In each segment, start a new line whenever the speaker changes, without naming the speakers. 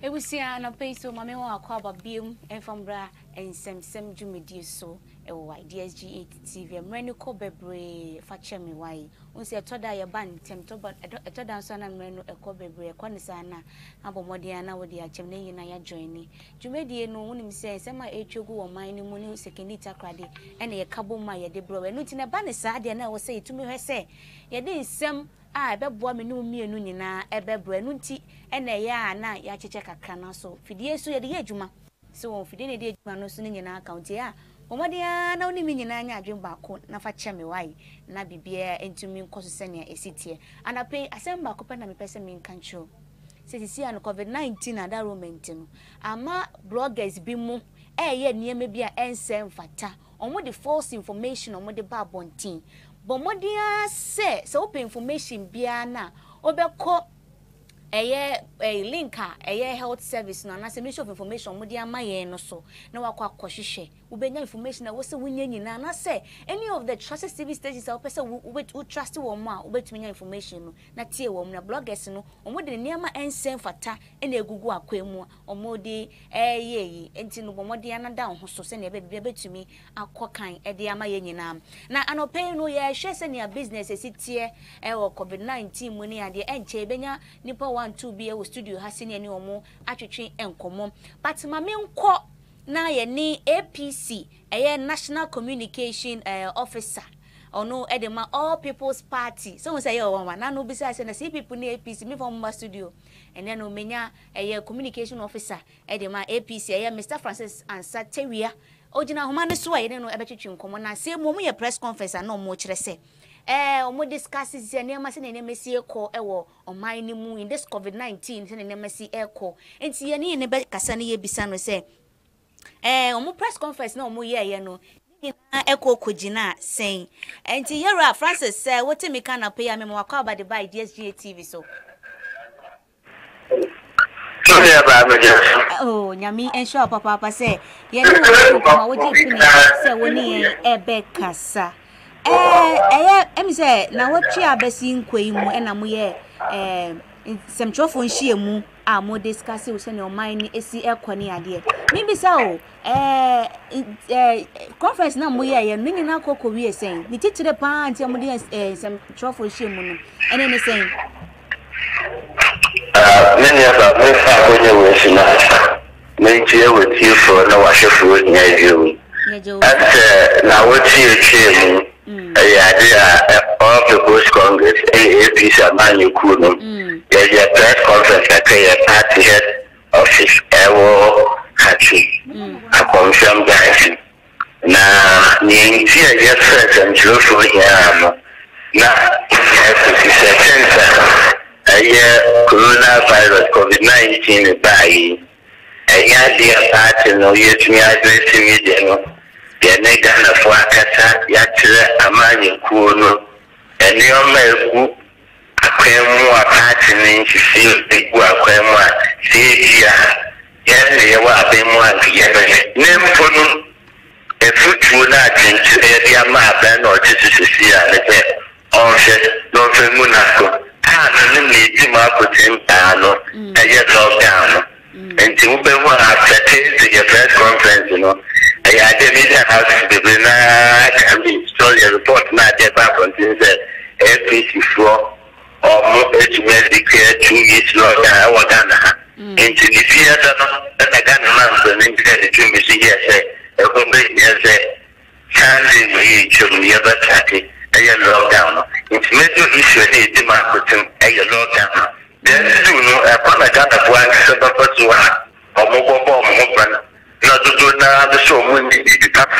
Ebusia na peso mame wa akwa babium enfambra Nsemsem Dwumadze so ewo DSG 8 TV mreni ko bebre fa chemi wai unse etoda ye ban tem to but etoda so na mrenu eko bebre ko ne sana abomode ana wodi achem na yina ya join Dwumadze no wonim se sema etwegu wo man ni mu ni second takrade ene ye kabo ma ye de bro enu ti na ba ne sa de na wo se itumi hwese ye de nsem ebeboa me no mienu nyina ebebro enu nti ene ya na ya cheche kakra na so fidie so ye de adwuma so fidie ne de adwuma no so nyina account ya omodia na oni nyina anya adwen baako na fa cheme wai na bibia entumi nkoso sene esitie anape asemba ko pe na me pese me nkancho sisi an COVID-19 na da moment no ama bloggers bi mu ye niam bia ensem fata omo de false information omo de ba bontin bomodia se open information bia na obekọ link health service na se ministry of information modia maye no so na wakọ akohwehwe ubenya information na wo se wunya nyina na se any of the trusted TV stations a person we trust wo mo a ubetumi information no na tie wo na bloggers no omo de niama ensem fata na egugu akwemu omo de yi enti no bomodia na da ho so se na betumi akokan de amaye nyina na anope no ye hwe se ne business esitie COVID-19 mu ni ade enche benya nipa 1-2 be a studio hasini ani omo atwetwe enkomo but mame nko na ye ni APC National Communication Officer ono edema All People's Party so we say yo one na no bisa say na see people ni APC me from my studio and then no menya communication officer edema APC Mr. Francis Ansatewia ogina homa ne so aye no ebetwetwe enkomo na say mo ye press conference na mo kire say omo discuss is niam se ne mesi eko ewo oman ni mu in this COVID-19 se ne mesi eko enti ye ne be kasa ne ye bisa no se omo press conference na omo ye no na eko kogina sen enti yera Francis what me can pay am mo akwa ba the by DSG TV so oh nyami ensure papa say ye no ma woji fini se woni ebe kasa emi say na wotwe abasi nkwai mu na mo ye semtrofo nhie mu a mo discuss we say ne oman ni esi ekoni ade mi bi say conference na mo ye no nyina kokko wi sen ni titire pa anti mo de semtrofo nhie mu no ene ne sen
many of our men are going to see now. Many with you for no wash of food near you. That's now what you came. All the Bush Congress, APC, and man you couldn't. There's a press conference that a party head office, Ewo Hachi. I confirm that. Now, the entire yes, and Joe for him. Now, it's a censor. Coronavirus COVID-19 by a dear party no yet me addressing it. The Negana for Akata, Yatra, Amani Kuno, and your Aquemo, a party name, she feels big Aquemo, Sia, Yanni, what they want to get name for a foot will not into the map or Sia, no Munaco. Need to put him down and yet lockdown. And to move on after the press conference, you know, I didn't have to be story report not get back on things that APC for or more declared 2 years lockdown. Or done. Into the theater, and I got a month and into the 2 years, yes, a company, yes, Sunday, we should never take it. Lockdown. It's major issue in the market a lockdown. Then you know upon a gun of one or mobile not to do now the show when you come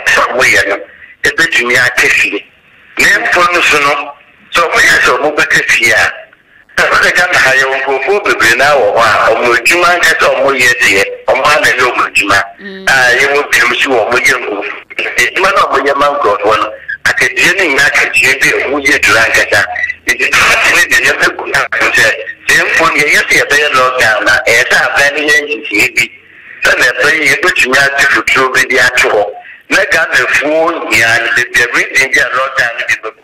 somewhere. It bet me a cashy. Name for no so we are so mobile here. I can't hire on now or Mujima has almost yet on one and no Mujima. You will be sure when you it's one of your mouth got one. I could getting back at you, who you drank at that. It is fascinating. Same for you, a better lockdown. As I have any agency, then I play you put me out to true with the actual. Like on the phone, and the reading your lockdown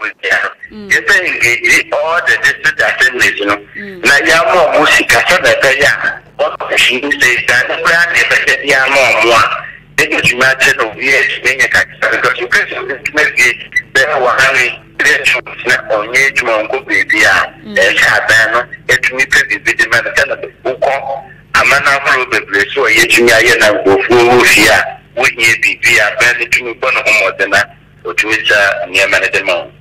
with you. You're saying all the district assemblies, you know. Now, you have more music. I said that, yeah. What the information says that the brand is more. It matter of years being a because you can make it there were having on age mongo baby. There's a banner, it me pretty bit man book. A man of the place or yet you are go for here. Would ye be a banner to me one more than that, or to which near management.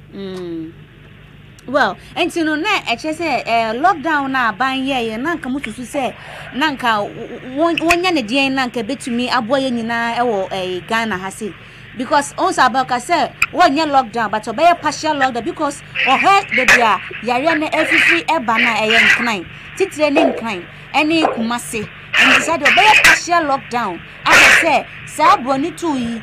Well, and you know, I just say lockdown now, buying ye, and Nanka Mutu say, Nanka, one yana dear Nanka bit to me, a boy in a Ghana has it. Because also about I said, 1 year lockdown, but obey a partial lockdown because or her the dear, Yarana every free ebana a young kind, titraning kind, any kumasi, and decided to obey a partial lockdown. As I say, Saboni to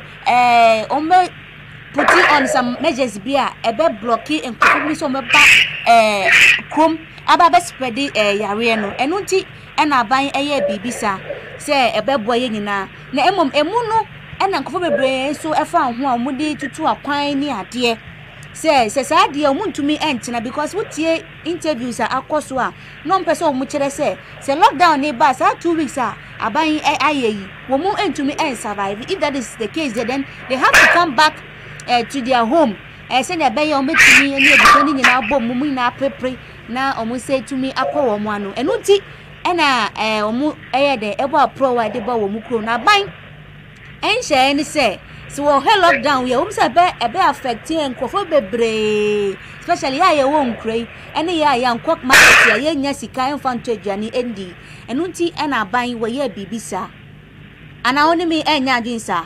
putting on some measures beer, a bed blocking and cooking some back crum, about spread it Yariano, and Unti, and I buy a year bibisa, say a bed boy in a emum emuno, and uncle brain, so I found one moody to a quine near dear. Says I dear moon to me, Antina, because what ye interviews are coswa, non person much I say lockdown neighbors are 2 weeks are buying a woman and to me and survive. If that is the case, then they have to come back to their home. I send a bay on me to me and you're depending in our bomb, Mumina Prepre, now almost say to me, a poor one, and Uti, and the ever pro I debut Muku now buying. And she any say, so her lockdown, we almost a bear affecting and coffee, especially I won't cray, and a young cock market, young Yessica and Fante Johnny Andy, and Uti and I buying where ye bibisa. And I only me and Yadinsa.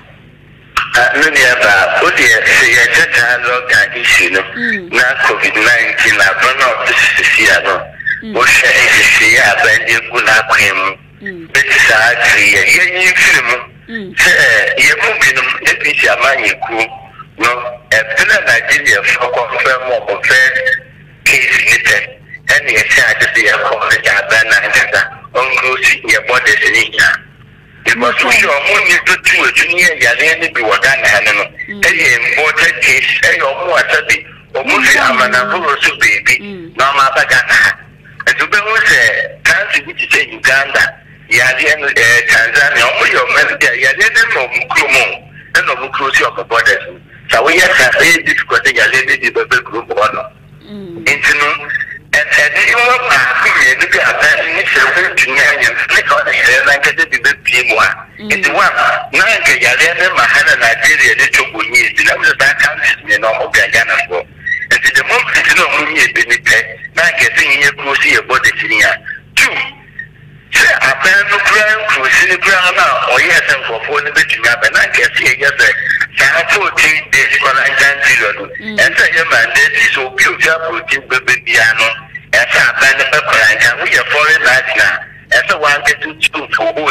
About just a lockdown issue, now COVID-19, I burn out this year, what shall I say? I bend you good up him. Besides, film. You move in a piece of money, no, a pillar Nigeria for confirm or fair case later, and you say to see a college at Banana, on your body in it was so sure only to do a junior Yalani be what done, any important case, and your more study, or movie Amanabu baby, no matter Ghana. And to be with a country which is in Uganda. Yalian Tanzania, your manager, Yalian Mukumo, and no Mukusi of the borders. So we have a very difficult Yalian the group one. Into and you want to look at that initial to like I did the PM1. It's one. Now, Yalian Mahana, Nigeria, the Chobuni, the numbers that countries may not be a Ghana for. And the moment it's not only a benefit, now getting your closely about the senior. 2. I plan to ground to see the ground now, or yes, and for the bit up, and I can see yes, 14 days quarantine, and say your mandate is so beautiful, baby piano, and I plan the pepper, and we are foreign life now, and so one get to choose for who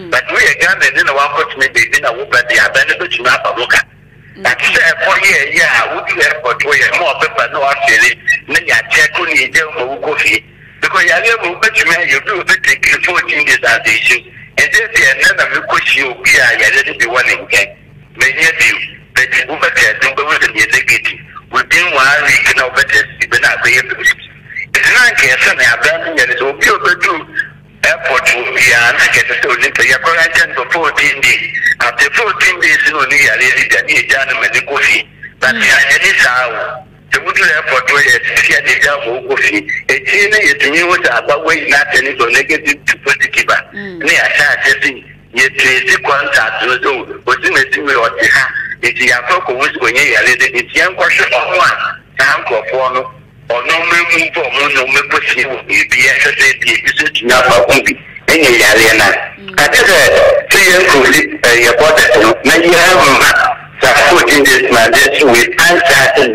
but we are going to dinner one put me dinner, but they are benefit map of look at. That's for year, would you have got more pepper, no, actually, then you check on your coffee. Because you are bet you do take 14 days as the issue, and then the other question will be a be one in game. Many of you, but you over there don't go with the negative. Within 1 week, no better, but not be able to. It's not case, and I abandon it, so be able to do airport will be an get to your quarantine for 14 days. After 14 days, you only a lady that need gentlemen in coffee, but any sound. The Woodley Airport where the Jamo coffee, a teen is new about way not any negative to positive. Near Saturday, yet the contact was all, was in a similar or it's the Apoko was when you are it's young question of one, time for one, or no move for no membership will be SSA, never won't be any Yaliana. I just 3 years your body, maybe I 14 days, my desk with answer and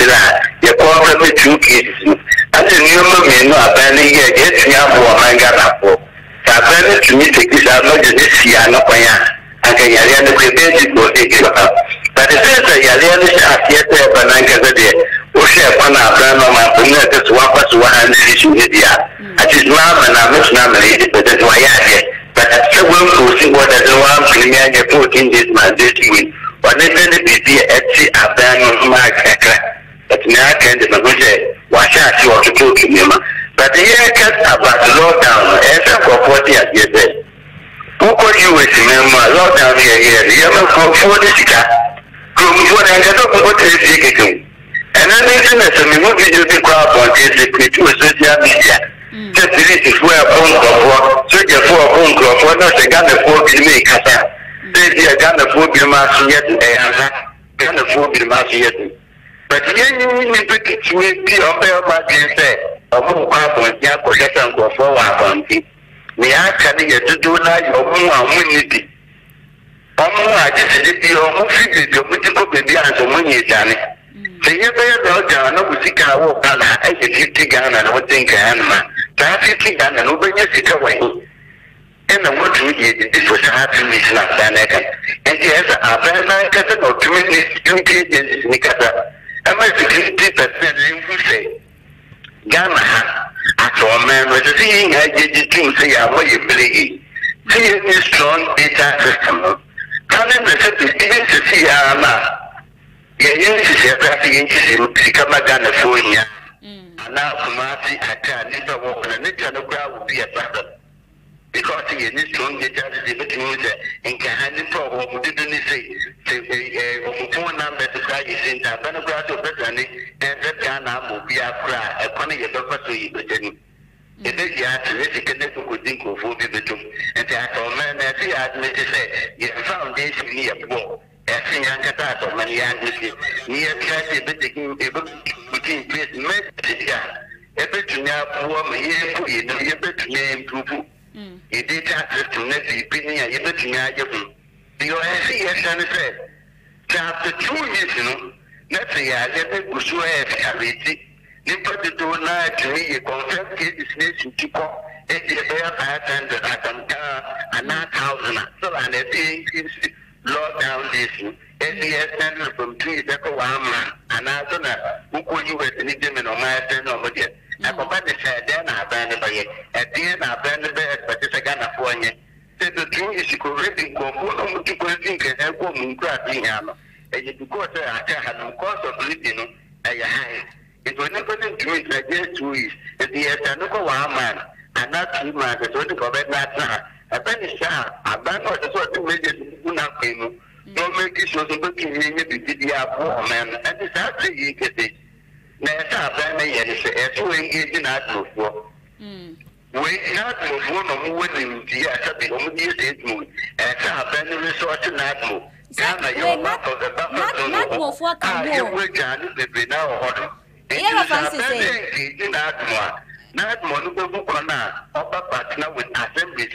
the problem 2 cases. As a new man, no abandon yet, get me up for my Ghana for. Abandon to me, take this out of this year, no paya. I can Yalian the preventive will take it up. But the first Yalian is at yet, but I can say, oh, share one of my bonus, wapas 100 issue media. At his mom and I'm not nominated, but that's why I get. But I still will see what I don't want to get 14 days, my desk with. But if any be at abandon my cracker, but now I can't say, watch out you want to go to me. But the year cut about the lockdown, and for 40 years, Uko US member lockdown here. You have for the sika. For the another what is it? And then internet and we video the crowd on Facebook to social media. Just this is where so therefore not the Ghana for the make us. They Ghana for the mass yet Ghana for the mass yet. But you need to teach me the upper say a more powerful young profession for 1 me actually to do now your community. I just did your movie, your political baby and some money done. So you better not to see our Ghana, I get 50 Ghana, and I would think Ghana. That 50 Ghana, nobody sit away. And I want to eat this was happening in Latin. And yes, I better not get no 2 minutes, 2 pages in Nikata. I might be 50% in say Ghana. After man was seeing I did to say I was play. See a strong data system. Can even to see Ama. Yes, yes, Ghana for you. And now Kumasi, I can't never walk and the crowd will be a problem. Because he is strong data and can handle problem. Who didn't say, 4 numbers to try his in Tabanograph of Bethany, and that Ghana will be a cry, a funny purpose to you. It is the answer, if you can never go think of who be between. And I told man, as he admitted, say, you found this near poor. As in Yankata of many young near Cassie, but taking a book between place, message. Every to now, poor me here, put it, no, you better name to. It did access to net the opinion, you better know. You see, yes, and said, after 2 years, you know, let's say I let me show it. You put the door now to me, you confirm this nation to call it a bear pattern that I can and not 1,000. So I think it's lockdown this. SES from 3 seconds, and I don't know who could you with any demon on my turn over there. I forgot to say, then I banned by it. At the end, I banned the bed, but it's a Ghana for you. Said the truth is you could really go on to go think and help women cracking hammer. And you because I had no cost of living at your high. It was never to me like this 2 weeks. And the Sanoka 1 man, and not 2 months, so to go back that now. A penny shot, a band of the sort of measures who not came. No make it so to look in the poor man, and it's actually you get it. Next up, I may say, so engaged in that before. We not one of who went in the Asabi only state moon, and I have been resort to Natmo. Ghana, your map of the buffer. Not more for the now. Not Monubukona, upper partner with assemblies.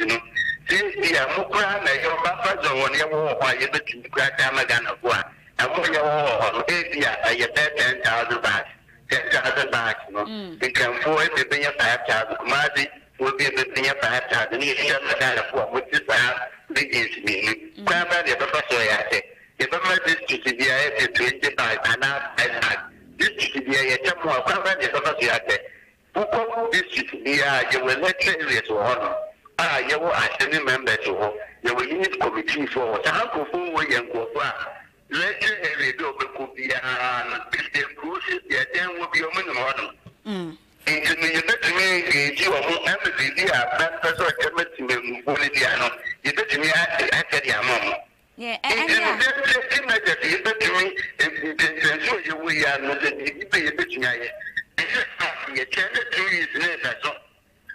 Since the Amukra, your buffers on your wall, why you bet in the crack Amagana for. And when you're all 8 years, I get 10,000 bags. 10,000 bags. You can afford to be a 5,000 commodity. Will be the thing about that. And you shut the data for which is begins me. Grandma, the professor, I say, if I met this to CBI 25 and I this to be a temple, Grandma, the professor, I say, who call this to be you will let areas to honor. You will ask any member to hold. You will use committee for what I go forward and go far. Let area do could be if the cruise, the then will be a minimum. Into me, you bet me, you are empathy, that person to me, Boliviano. You bet me, I said, yeah, Mamma. Yeah, and you bet me, if you we are not a bit you tell the 2 years later.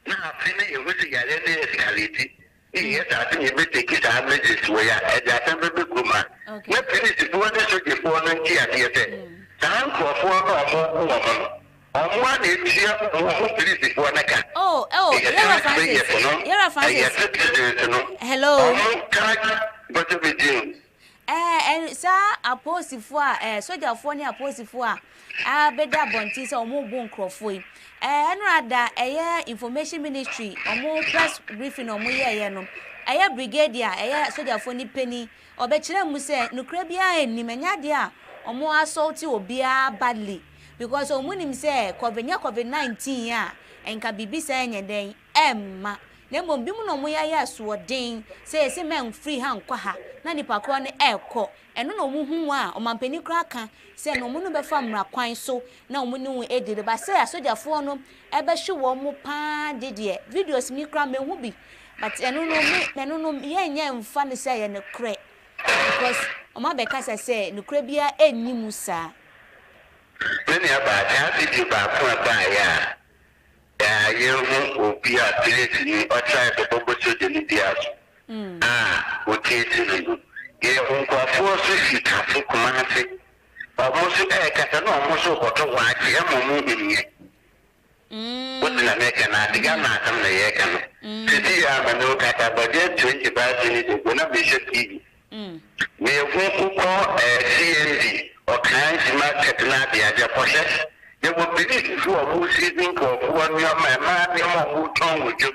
Now, I was a escalated. Yes, I think you may take it out this way at that time of the Kuma. What finished the one that you for 90 years? Time for 4 or more woman. One is here,
you're hello.
What do we do?
And sir, a posty for soldier for near posty for better bontis or more bone crofui. And rather a information ministry or more press briefing or more yano. A brigadier, a soldier for penny or better muse, no crabia and Nimenadia or more assaulty or beer badly. Because on when him say COVID-19 ya and can be saying a day Emma. Nemo bimu no mo ya swording say men free hand kwaha na nipa kro ne ekọ eno na omuhu a omampani kra ka se no mu no be fa mra kwan so na omu ne hu edire ba se asojafo no ebe hwe wo mu pa dede videos mi kra me hu bi but eno no ye nya mfa ne se ye ne kre because oma be ka se ne kre bia enni musa
Many about that video by ya. You obi a place or try to go to the Indias. Okay, you won't go for 60 command. Almost a cat almost over to watch him moving yet. What's in American? I think I'm not on the Yakan. City, I'm a no cat, but then 25 minutes will not be shaky. May won't call a CND. Or kind market not the other process. They will believe you are who season for 1 year, my man, who tongue with you.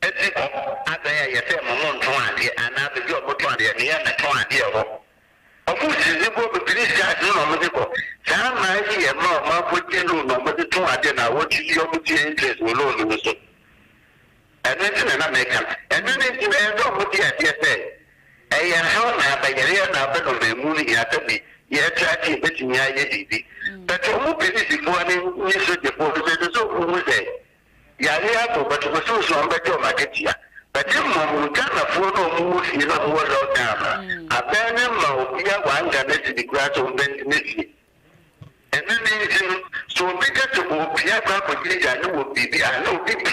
After you say, Mamon 20, and after you are 20, and the other 20. Of course, you go to police guys, no medical. Some idea more put in room, but the 20, and I want you to interest will lose. And then an American, and then it's the end of what you say. I am not by the end of the moon at me. Yes, I bet you are easy. But you won't be before you should depose the so who say. Yaya, but it was so strong better market here. But you can't afford no move, you know, what down. A banner, we are one that the grass on Bentley. And then so bigger to go, Pierre Papa, I know be, I know PP,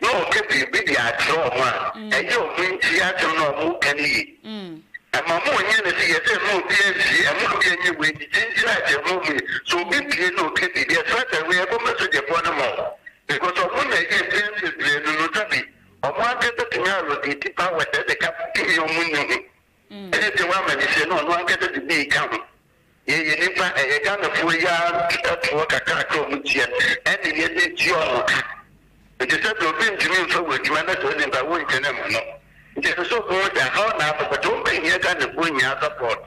no, PP, be the trauma. And you bring theatre no more can eat. And my more energy, I said, no, PNC, I'm not getting with the change like a movie. So be no kitty, there's such we have a message upon them all. Because of when they get chances, they do not be. Or one get the tomorrow, the power that they can give you money. And it's a woman, they say, no, one get the big coming. You never a gun of 4 yards to work a car with you, and you need your. It is a little to me for which man is doing by one can know. It is so good that how now, but don't bring here and bring out the port.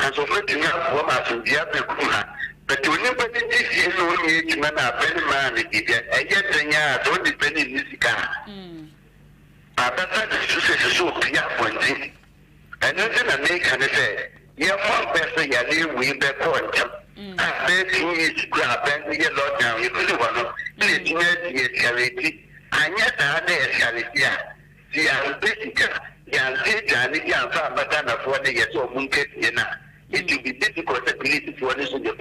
And so letting up for us in the other corner. But you never did this, you know, each man a very man, and yet the yard don't depend in this car. I bet that is so clear one thing. And then I make and say, yeah, one person, yeah, we be point. I bet you is grab and you lot down, you could want to let you charity. And yet I dare charity. See, I'm basic, young Johnny, young father, but I'm for the years of Monkey. It will be difficult to believe it for this in the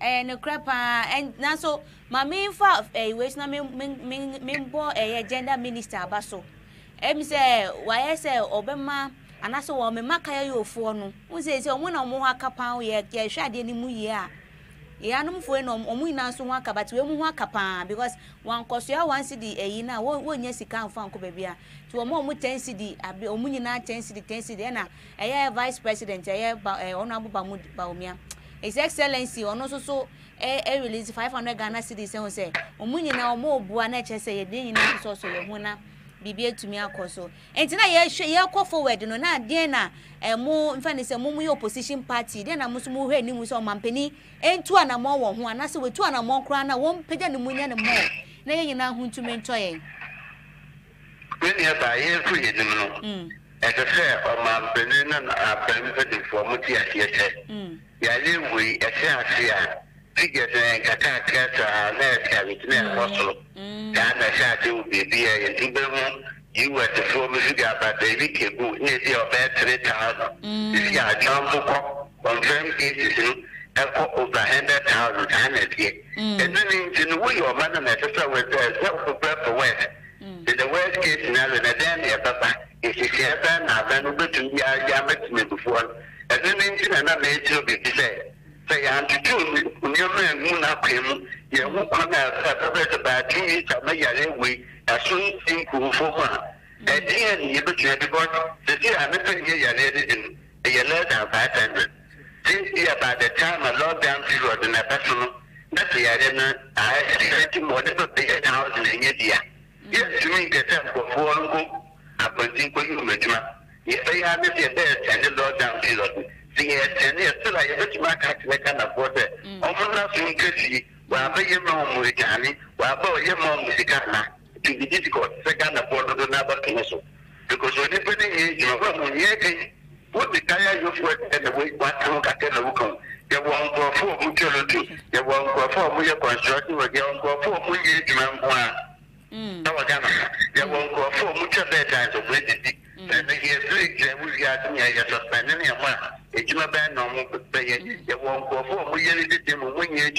and crapa and now so my main fault a waste na membo a gender minister abaso em say why say obema anaso wo me makaya yo fo no won say omo na omo aka pan ye hwade ni mu ye a ya no mfo no omo ina so ho aka but we mu ho aka pan because wan kosoa 1 cedi eyi na wo nya sika anfa anko ba bia to omo 10 cedi abi omo nyina 10 cedi na eye vice president eye honorable Baumia His Excellency ono so release 500 Ghana cedis say omo nyina omo obua na che say ye den nyina so ye hu na bibia tumi akoso enti na ye ko forward no na den na mo mfa ne se mo mu opposition party den na mo so mo hwe ni mu so mampani entu anamo wo ho ana se wetu anamo kra na wo mpega ne munya ne mo na ye nyina hu ntumi ntoye
when you buy here for you no as I say o mampani na apem for the form ti asiye ya le we asiya figure kaka kaka na charity na hospital na shati baby and you were the former figure but baby can go near the about 3,000 if you are jumbo confirm cases over 100,000 and then in way your man and sister was there for west in the worst case scenario and then papa if you have then to be before and then in another nature be said say I'm to do Moon up him, you won't come out about 2 years of my way as soon think for one. At the end, you look at the board, the year I'm not in a year later 500. Since about the time I locked down period in a personal, that's the idea I had more than 1,000 in a year. Yes, to me, get up for 4 I think for you, Major. Yes, I have it there and the lockdown period. Yes, and yes, still I bet my cat can afford it. Almost nothing could see. Well, I bet your mom with Johnny, well, I bet your mom with the cat. to be difficult. Second of all, the number so because when you put in your home, what the kaya you for and the way what to look at the look. You won't go for mutuality. You won't go for your construction. You won't go for mutual. You won't go for mutual bedtimes of waiting. And he is we got me as a spending a month. It's not bad normal pay. You won't go for we when you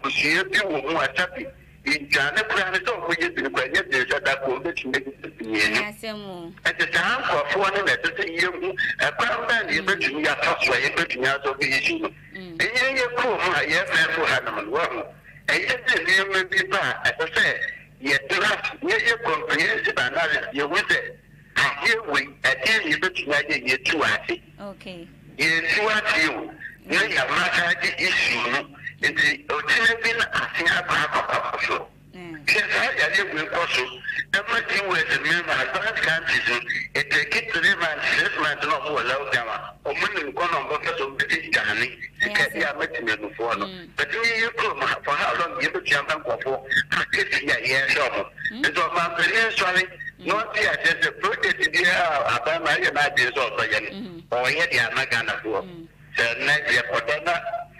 will see a few more happy. In China, planet of which is the question is that will make it. At the time for 4 letters a year, a crown band is between your house way between us of the issue. And you call my yes, for Hanman. Well, and yet the name will be bad, as I said. Yet the last year comprehensive analysis, you will say. Here we attend you between you two at it.
Okay.
You two at you. Now you have not had the issue. In the hotel, I think I have yes, I live with also. Everything was a member of advanced countries. It takes to live and 6 months not more low down. Or when one of us of British Johnny, you can't be a meeting before. But you come for how long you jump up for? I could see a year shovel. It's all about the sorry. Not yet, there's a project here about my ideas or yet, I'm not gonna go. So, next year,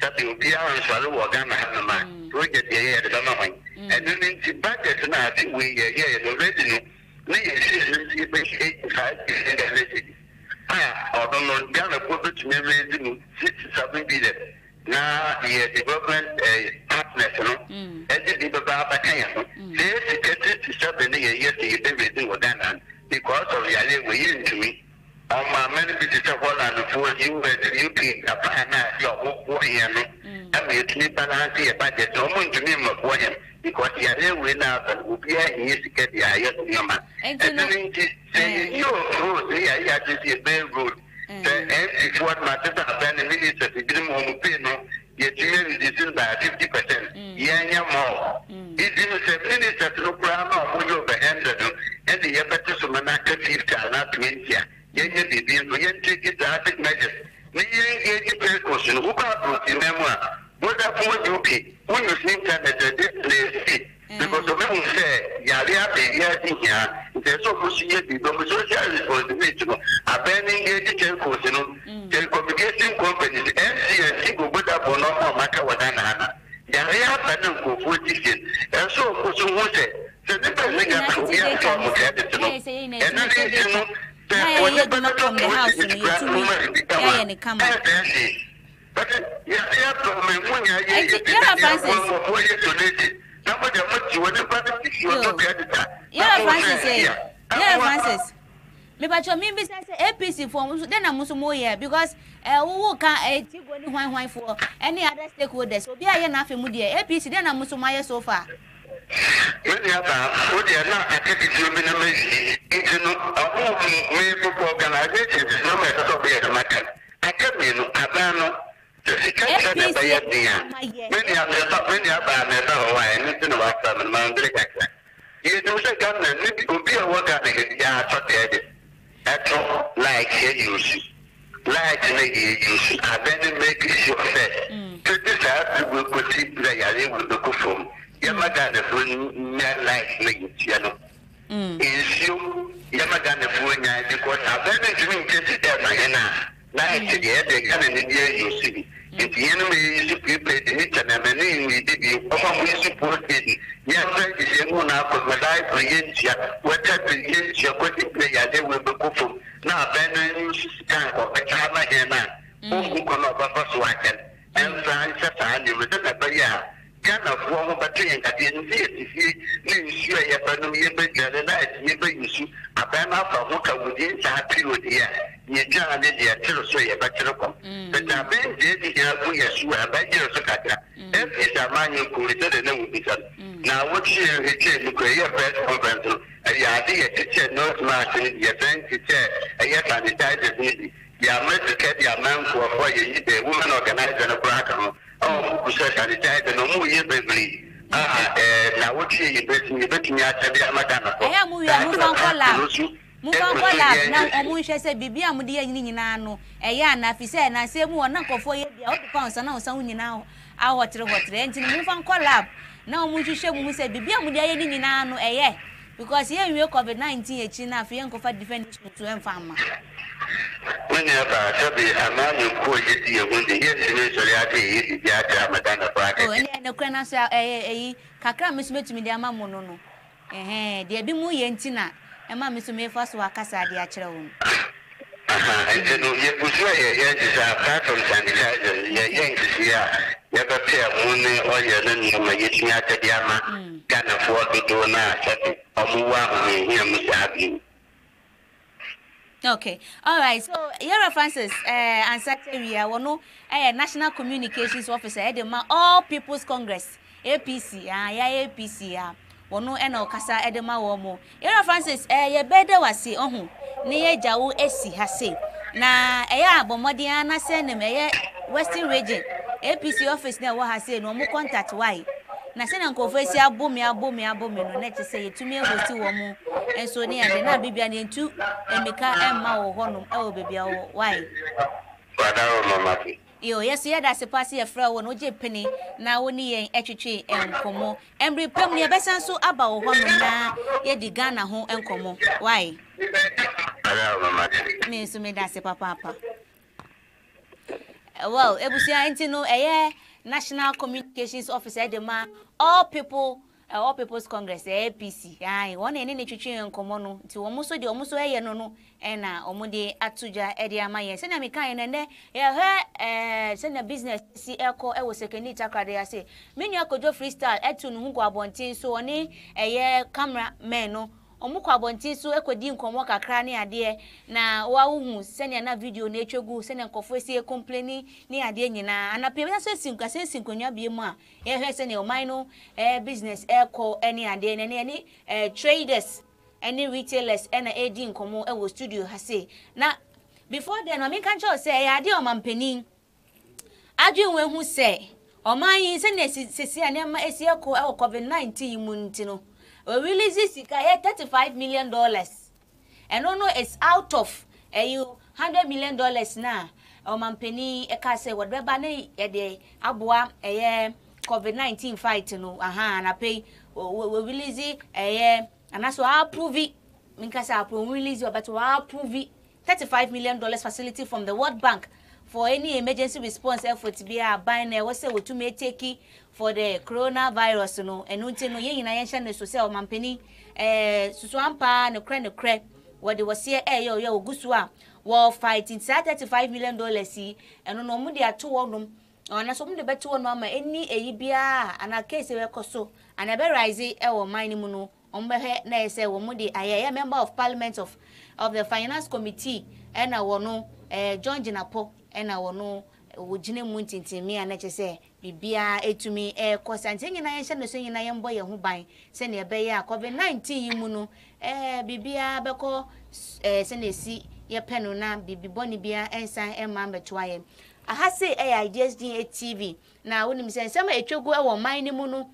that will be our swallow or gonna have a man. Project here, the moment. And then the budget now, I think we here already. Maybe 85%. Although not gonna put it to me, 67 billion. Now, the development partners, and the development, they get it to 7 years, everything was done because of the idea we into me. On my many visitors of Holland for you and the UK, a plan your work and we keep balance a budget, no one to name of William, because the idea we now will be a year to get the idea of Yama. And then say, you road, I had to see a bell road. The empty what matters are then the minister, the dream of Pino, yet you is by 50%. Yeah, more. It is a minister to look around or will overhanded, and the Yabatus of Manaka 50 are not 20. Take it drastic measures. Me engage question who got in memoir. What up for UK? When you think that this because the men say, Yalia, here, there's so much yet become social responsibility. Abandoning education, telecommunication companies, NCC, go put up on all matter what I know. Yalia, I don't go for this. And so, who said, the person got we are from the and then
from the house in the come.
But
Francis. Me but your mean business APC form then I'm also more here because who can why for any other stakeholders. So be I nothing with the APC then I'm also my so far.
Many of them, would they not activity into a organization, no matter of the matter. I come in, Abano, the second many of them are anything about them and Mount Director. You do say government, maybe will be a worker, that's all like here use. Like use, I then make sure that to this out, we will put it there, will look for. Yamagana for like Yano. Is you Yamagana for because I've been doing this at my like the other gun in the you see. If the enemy is to prepare the nature and the name we did you often we support it. Yamagana is a moon out of my life against you. What type of against your quality player they will be good. Now, Ben, you should stand for a child like a man. Who cannot buffer so I can. And Francis and you with the prayer. Kind of form but at the end you sure you have no issue. A banner from Moka within that period here. You can't get your so you better come. But I've been dead here, we are sure about your Sokata. That is a man you could return. Now, what you return to create a press conference? A idea to check North Martin, your friend to check a yes and the title needy. You are meant to get your man for a woman organizer a program. Oh, who says I decided no more years baby. Now what you bet me at the Amadana.
mu fa kwa lab na omu hwe se bibia mu de ye nyina no eya na fi se na se mu wona nkofo ye bia o de pounds na wo san nyina a hotre enti mu fa kwa lab na omu hwehwe mu se bibia mu de ye nyina no eye because ye nwe COVID-19 echi na fi enkofa definition to enfama
when you have a man you call it the wounded, yes, so you have Madame Bracket.
Oh, and the crana say, Kakra Miss Metumi de Amamono. There be mu yentina, and Mammy to me first work as I dear children.
And then you put your yes, apart from sanitizer, your yanks here, never pay a money or your name, my getting at the Yama, can't afford to do now, or move here, Miss Abby.
Okay, all right. So, Yara Francis, and Secretary, National Communications Officer, Edema, All People's Congress, APC, APC, Wono, and Okasa, Edema, Womo. Yara Francis, better was see, near Jau Esi, Hase. Na, Bomodiana, send him, Western Region, APC office, now, what has said, no more contact, why? Na se na nkofo esi abomi no na say to me hosti wo mu enso ne ade na bibia ne ntu emeka emma wo honom e wo bibia wo why
Father mama
yo yes ye da se pass ye fra wo no je peni na wo ni yen etwetwe enkomo embre pam ne besan so aba wo honom na ye di Ghana ho enkomo why
Father mama
me so me da se papa well ebusia enti no National Communications Officer Edema All People's Congress APC ai won ene ne twetwe enkomo no nti wo muso de wo muso eye no na omude atuja ede amaye se na mekan ne ne se na business si eko e wo second takrade ya se menu akojo freestyle etu no hu kwa bontin so oni camera man no omukwa abonti so ekwedi nkomo kakra ne ade na wa hu sene na video na etwegu sene nkofo esi complain ni ade nyina anape na so sinkonwa bie mu a hwe sene o man no business eko any ade ne traders any retailers na edi nkomo e wo studio ha say na before then o me kan cho say ade o mampanin adwenwe hu say o man yin sene sesi anema esi eko e COVID-19 mu ntino we release sika $35 million and no it's out of $100 million na o mampeni e ka say what be ba ne e de aboa COVID-19 fight no na pay we release anaso approve minka say approve release but we approve $35 million facility from the World Bank for any emergency response effort to be a buying we say we to make take for the coronavirus no enunti no yen na yen na so say o mampeni susuampa ne kre what they was here yo ogusu a war fighting $35 million si eno no mu de ato wonum ona so mu de beto wonum ama eni eyi bia ana case we koso ana be rise e wo man mu no ombehe na say wo mu de aye member of parliament of the finance committee ena wono John Jinapo ena wono wojine mu ntintimi ana chese bibia etumi kosante nyina yen hye no so nyina yen boye ho ban se ne ebe ya COVID-19 yimu no bibia beko se ne si ye penu na bibiboni bia ensan emma beto aye aha se ideas TV na wonim se nsema etwegu e wo man ni mu no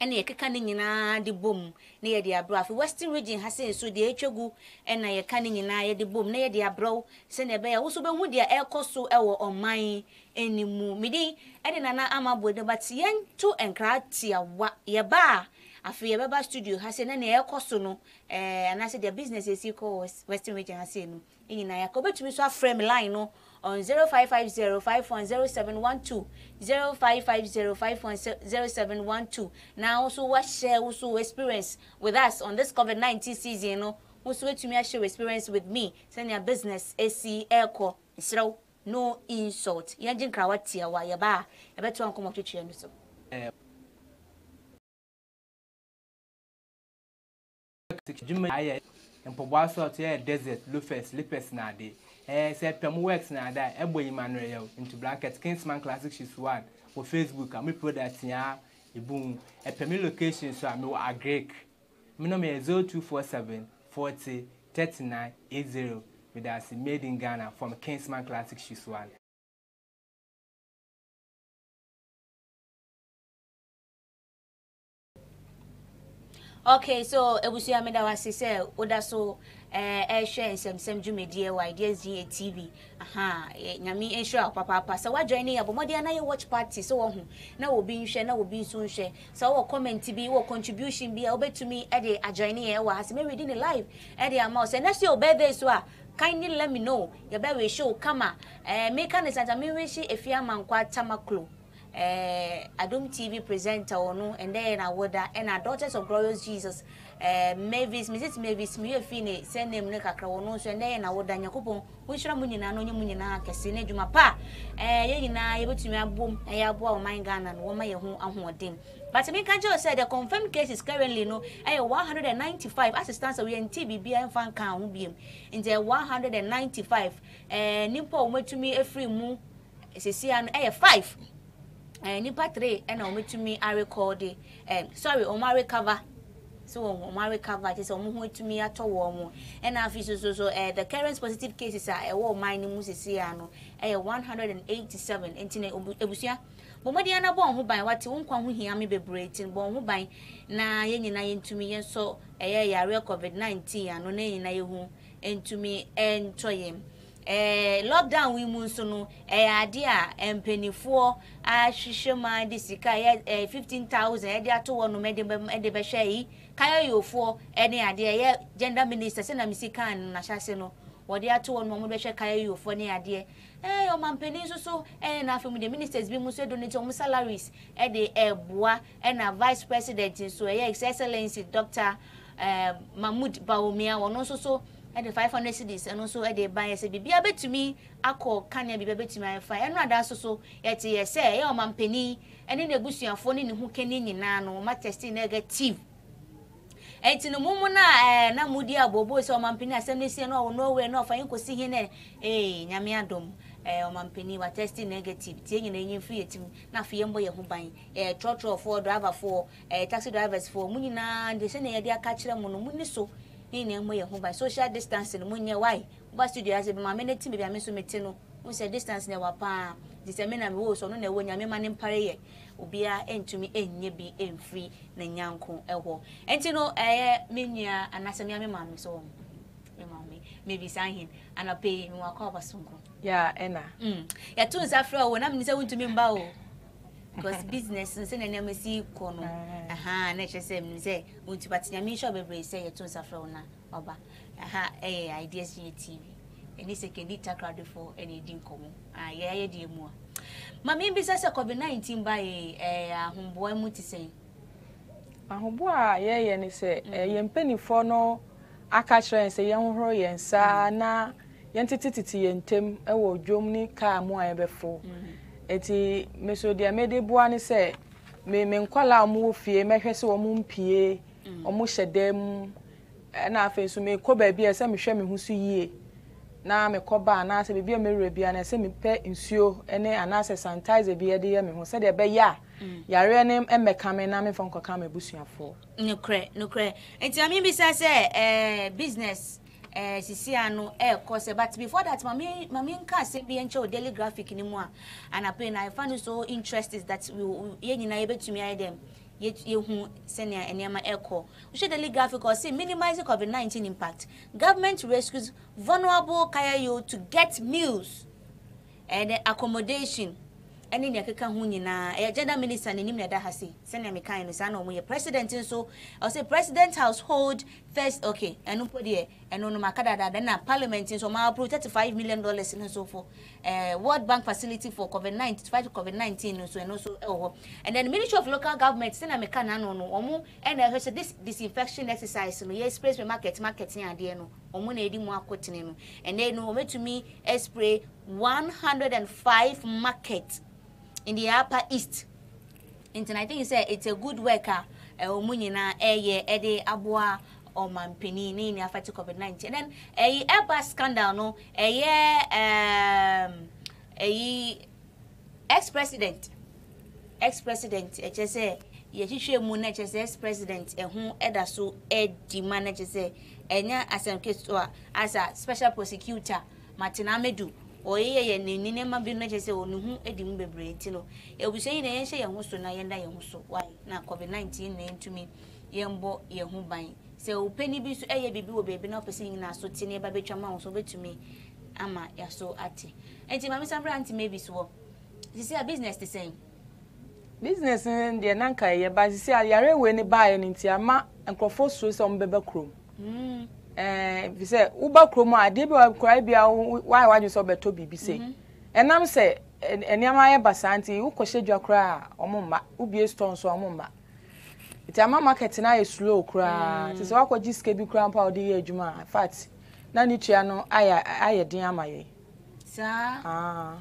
ene yekeka ne nyina de bom ne ye de abro afi Western Region ha se so de etwegu ena yeka ne nyina ye de bom ne ye de abro se ne be ya wo so be hu de ekoso e wo oman enimu midi ene nana amabo de but yen to enkra tia wa ye ba afi ye beba studio ha se ne ekoso no ana se de business esi ko Western Region ha se no nyina ya ko betumi so frame line no on 0550510712 0550510712 now also what share also experience with us on this COVID-19 season you know also to me share experience with me send your business AC Echo so no insult yanjin krawatia wa yaba ebeto ankomo twetwe no so
Mpoboaso to desert loafers slippers na dey say pem works na da eboyi manuel into blanket Kingsman Classic Shoes 1 for Facebook and me product ya ebun pem location so am a Greek me no me 0247 40 39 80 with us made in Ghana from Kingsman Classic Shoes 1.
Okay, so ebusia me da wase say oda so share Nsemsem Dwumadze wa Ideas TV nyame ensure papa so wa join ya bomodi na ye watch party so wo hu na obi nhwe na obi nso nhwe so wo comment bi wo contribution bi obetumi e de join ya wa as me reading live e de am so next year birthday so kindly let me know your birthday show kama make an santa me wish efia mankwa tamaklo Adom TV presenter ono and then awoda and our Daughters of Glorious Jesus Mavis Mrs Mavis me fine send name ne kakra ono so and then awoda nyakopon wo hira mu nyina no nyemu nyina kese ne dwuma pa ye nyina ye betumi abom ye aboa o man Ghana no wo ma ye ho ahoden but me can just say the confirmed cases currently no 195 assistants we in TB and fan kan ho biem in the 195 nimpo o matumi efri mu sesia no 5 nipa 3 and o metumi a record sorry o ma recover so o ma recover just o mo metumi atowo mo and afi so the current positive cases are wo man mu sesia no 187 entine ebusua bomodi ana bo ho ban wate wonkwa ho hia me bebre tin bo ho ban na ye nyina ye ntumi ye so yare COVID-19 ano na nyina ye hu entumi entoyem lockdown we mun so no ade a empenifo a hwehwe ma de sika 15,000 ade ato wo no mede be hwe yi kaya yofo ene ade ye gender minister se na misika na hyase no wode ato wo no mo be hwe kaya yofo ne ade o mampeni so na afemu the ministers bi mu so donate o salaries de eboa na vice president so His Excellency Dr. Mahmoud Bawumia wono so the 500 cedis and also at the buyer said, be a bit to me, I call can be a bit to my fire, and rather so, yet say, oh, man penny, and in the bush you are phoning who can in nano, my testing negative. And in the moment, na mudia bobo, so man penny, assembly, no, nowhere, no, for you could see him, Yamiadom, man penny, were testing negative, taking any free team, not for young boy who buying a trotro for driver for taxi drivers for Munina, and the same idea catch them on Muniso. In a way by social distancing, Munya, why? But studio as a minute to be a mesometino, who said distance never pa, this a man was on the one Yaman in Paris, Ubia, and to me, and ye be in free, Nanyanko, Elho. And to know, Minya, and as a young mammy, so maybe sign him, and I pay him a cover soon. Yeah, Anna. Ya two is after when I'm going to me bow. Because business and send an MSC corner. Nature say, would you but me shall be say a tons of Rona, Oba. Ideas TV. And this can dita crowd for any dinko. Yeah, dear more. Mammy business a COVID-19 by a homeboy muti say. A homeboy, yea, and say, a penny for no. I catch her and say, young Roy and Sana, Yantiti and Tim, a wood Germany car more before. Eti meso dia mede boane se me nkwala amu fie mehwe se wo mu mpie omu hyedam na afa so me ko ba bia se me hwe me hu so yie na me ko ba na se bibia me wura bia na se me pe nsuo ene ana se sanitizer bia de ye me hu se de be ya yare ne emeka me na me fon koka me busuafo nukre enti ami bi se business Sisiano course, but before that, Mammy can say be and show daily graphic anymore. And I found it so interesting that we able to me them. Yet you who send and Yama echo. We should daily graphic or say minimizing COVID-19 impact. Government rescues vulnerable Kaya to get meals and accommodation. And in the Kakahunina, a gender minister in Nimna Hasi, Senator Mikain, Sano, we president, so I'll say president household first, okay, and nobody, and no Makada, then a parliament, so my $35 million and so forth. World Bank facility for COVID-19, to fight COVID-19, so and also, and then the Ministry of Local Government, Senator Mikain, no, and I heard this disinfection exercise, no, yes, spray marketing idea, no, Omunedi Mwakotino, and then no, to me, spray 105 markets. In the Upper East, and I think it's a good worker. Munina, Ede Abua or Mampini, Nini, after COVID-19. And then a Airbus scandal, no, ex-president, HSA, Yeshe Munach, ex-president, and whom Edasu Edi manager say, and ya as a case as a special prosecutor, Martin Amedu. Oye ni nema bi no chese onu hu edim bebre ntino e bu sei na yen hye ye hu so na yenda ye hu so why na COVID-19 na ntumi yembo ye hu ban se o peni bi so eye bibi wo baby na opese nyina so ti ne ba betwa ma so betumi ama ya so ati enti mama Sambra anti maybe so this is a business the same
business de nanka ye ba sisi yare we ni ba ye nti ama enkrofo so se ombebe krom bi se uba krom ade bi wa krai bia why you so beto bibi se enam se eniama ye basanti ukoshe dwa kra omumma ubie store so omumma iti ama market na ye slow kra ti se wakoji ske bi kra mpa odi ye adwuma in fact na ni tua no aye din amaye
sa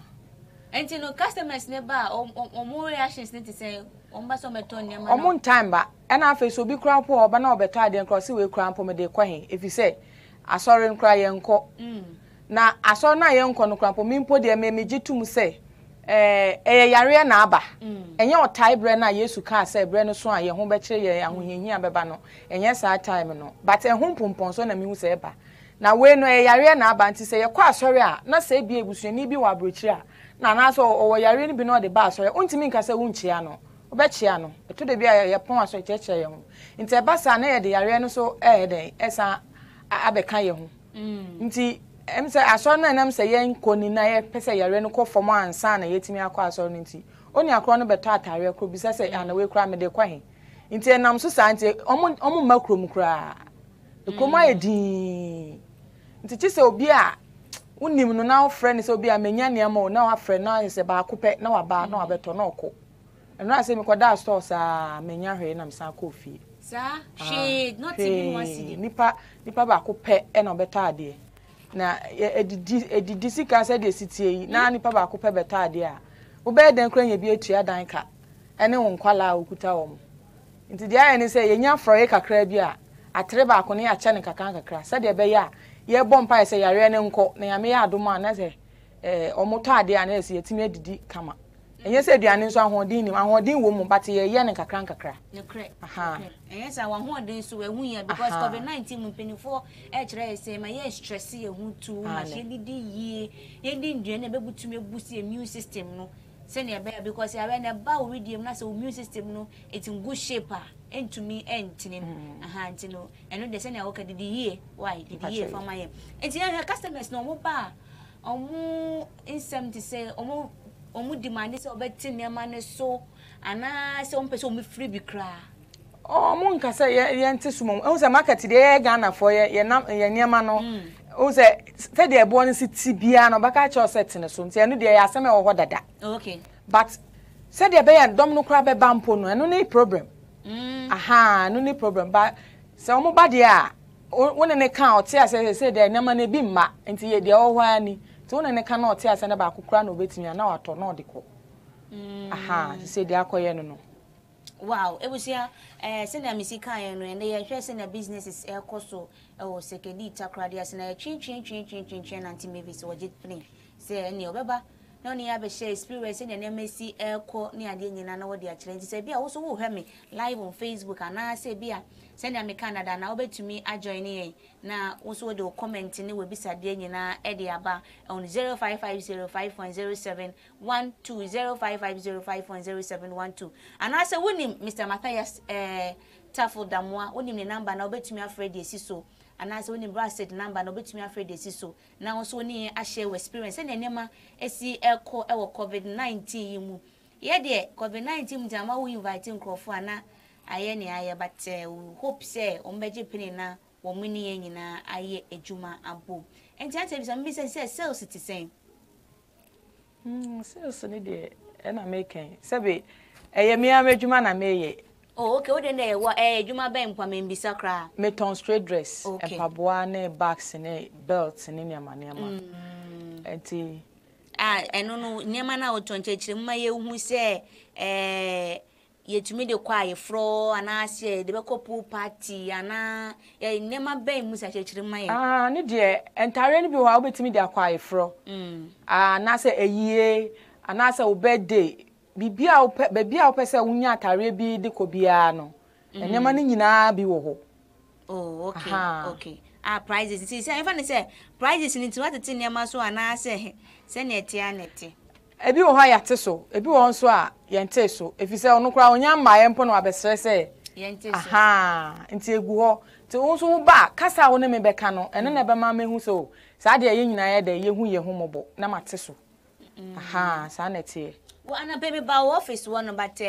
enti no customers ne ba omo reactions ne ti say omba so meto nyama
omo time ba na afa so bi kra mpa oba na obeto ade nkro se we kra mpa me de kwahen efi se asori nkra ye nko na asori na ye nko no kra mpa mi mpo de me gitum se yare na aba enye otai bre na Yesu ka se bre no so aye ho be kire ye ahohiahia beba no enye sa time no but ehun pompon so na mi hu se eba na we no yare na aba nti se ye kwa asori a na se bi ebusuani bi wa brochire a na so o yare ni bi no de ba asori untimi nka se wunchia no obechia no eto de bi ye pon asori cheche ye ho nti eba sa na ye de yare no so den esa abeka ye ho nti say asor na nam say yen koni na ye pese yare no kofom ansa na yetimi akọ asor no nti oni akro no beto atare akro bi say ana we kra me de kwahen nti nam so sa nti omo makrom kra ekroma edin nti chi say obi a unim no na friend say obi a menya ne ma na wa friend na say ba akopẹ na wa ba na wa beto na okọ eno ase mi koda store sa menya hwe na msa akọ fie
sa she not even one city
nipa ba akopẹ e na beto ade na edidi sika se de sitie yi na nipa ba ko pe beta ade a wo be den kran ye bi etua dan ka ene won kwala okuta wo nti dia ye ni se ye nya froye kakra bi a atere ba ko ne ya cha ne kakra se de be ya ye bompa se yare ne nko na ya me ya adoma na se omoto ade a na se yetimi edidi kama enye se aduane nso ahoden wo mu but ye ne kakra
ne kre aha enye se ahoden so ehu ya because COVID-19 mu penifo e kire se ma ye stress ye hu tu ma she didi yie ye di ndue na bebutumi ebusi immune system no se ne be because ya we na ba wo redeem na se immune system no it in good shape a entumi entini aha ntino eno de se ne awoka didi yie why didi yie for my enti ya customers no mo ba omu insem ti say omu demand se obeti nema ne so ana se ompese omu free bi kra
omu nka se ye nti sumom o se market de Ghana for ye nema no o se de ebo no si tibia no baka cha set ne so nti eno de ya asem e wo dada
okay
but se de be ya dom no kra be bampo no eno ne problem aha no ne problem but se omu ba de a wona ne kan o te ase se de nema ne bi mma nti ye de o hwa ni so na ne ka na ote ase na ba kokura na obetimi na wato na odiko aha se de akoye no
wow ebusia se na misika ye no ene ye hwe se na businesses e koso o sekedi takrade ase na ye chin na anti maybe so jet plane se ne obeba na oni ya be share experience ne na mesi eko ne ade nyina na wodi a kire nti se bia wo so wo hwe me live on Facebook ana se bia se na me Canada na obetumi a join ye na wo so de comment ne we bisade nyina e de aba on 0550510712 0550510712 ana se woni Mr. Matthias Tafo Damwa woni ne number na obetumi afred esi so ana se woni brasset number na obetumi afred esi so na wo so ni a share experience ne nema esi eko e wo COVID-19 mu ye de COVID-19 mu jama wo invite nkrofo ana aye ne aye but hope say ombeje pini na wo muni ye nyina aye ejuma abo enti ante bi some say sales ti sen
sales ni de na making sebe eye mi amejuma na meye
oh okay wo de na wo ejuma ben kwa membisa kra
meton straight dress epaboa ne bags ne belts ne niama enti
eno no niama na wo tonchechire mma ye hu se yetumi de kwa ye fro ana ase de be kopu party ana ye niama ben mu sa chechire mma ye
ne de entare ni bi wa obetimi de akwa ye fro na se eyie ana se o birthday bibia o bebia o pese wunya atare bi de ko bia no niama ni nyina bi wo ho
oh okay okay prizes see say even say prizes ni ti watete niama so ana se ne tia nete
ebi wo ha yate so ebi wo nso a yente so efise ono kra onya mma ye mpo no abesere se
yente so
aha nti egu ho ti won so ba kasa wo ne me beka no ene na be ma mehu so sa de ye nyina ye de ye hu ye hu mobo na mate so aha sa na tie
wo ana baby ba office one but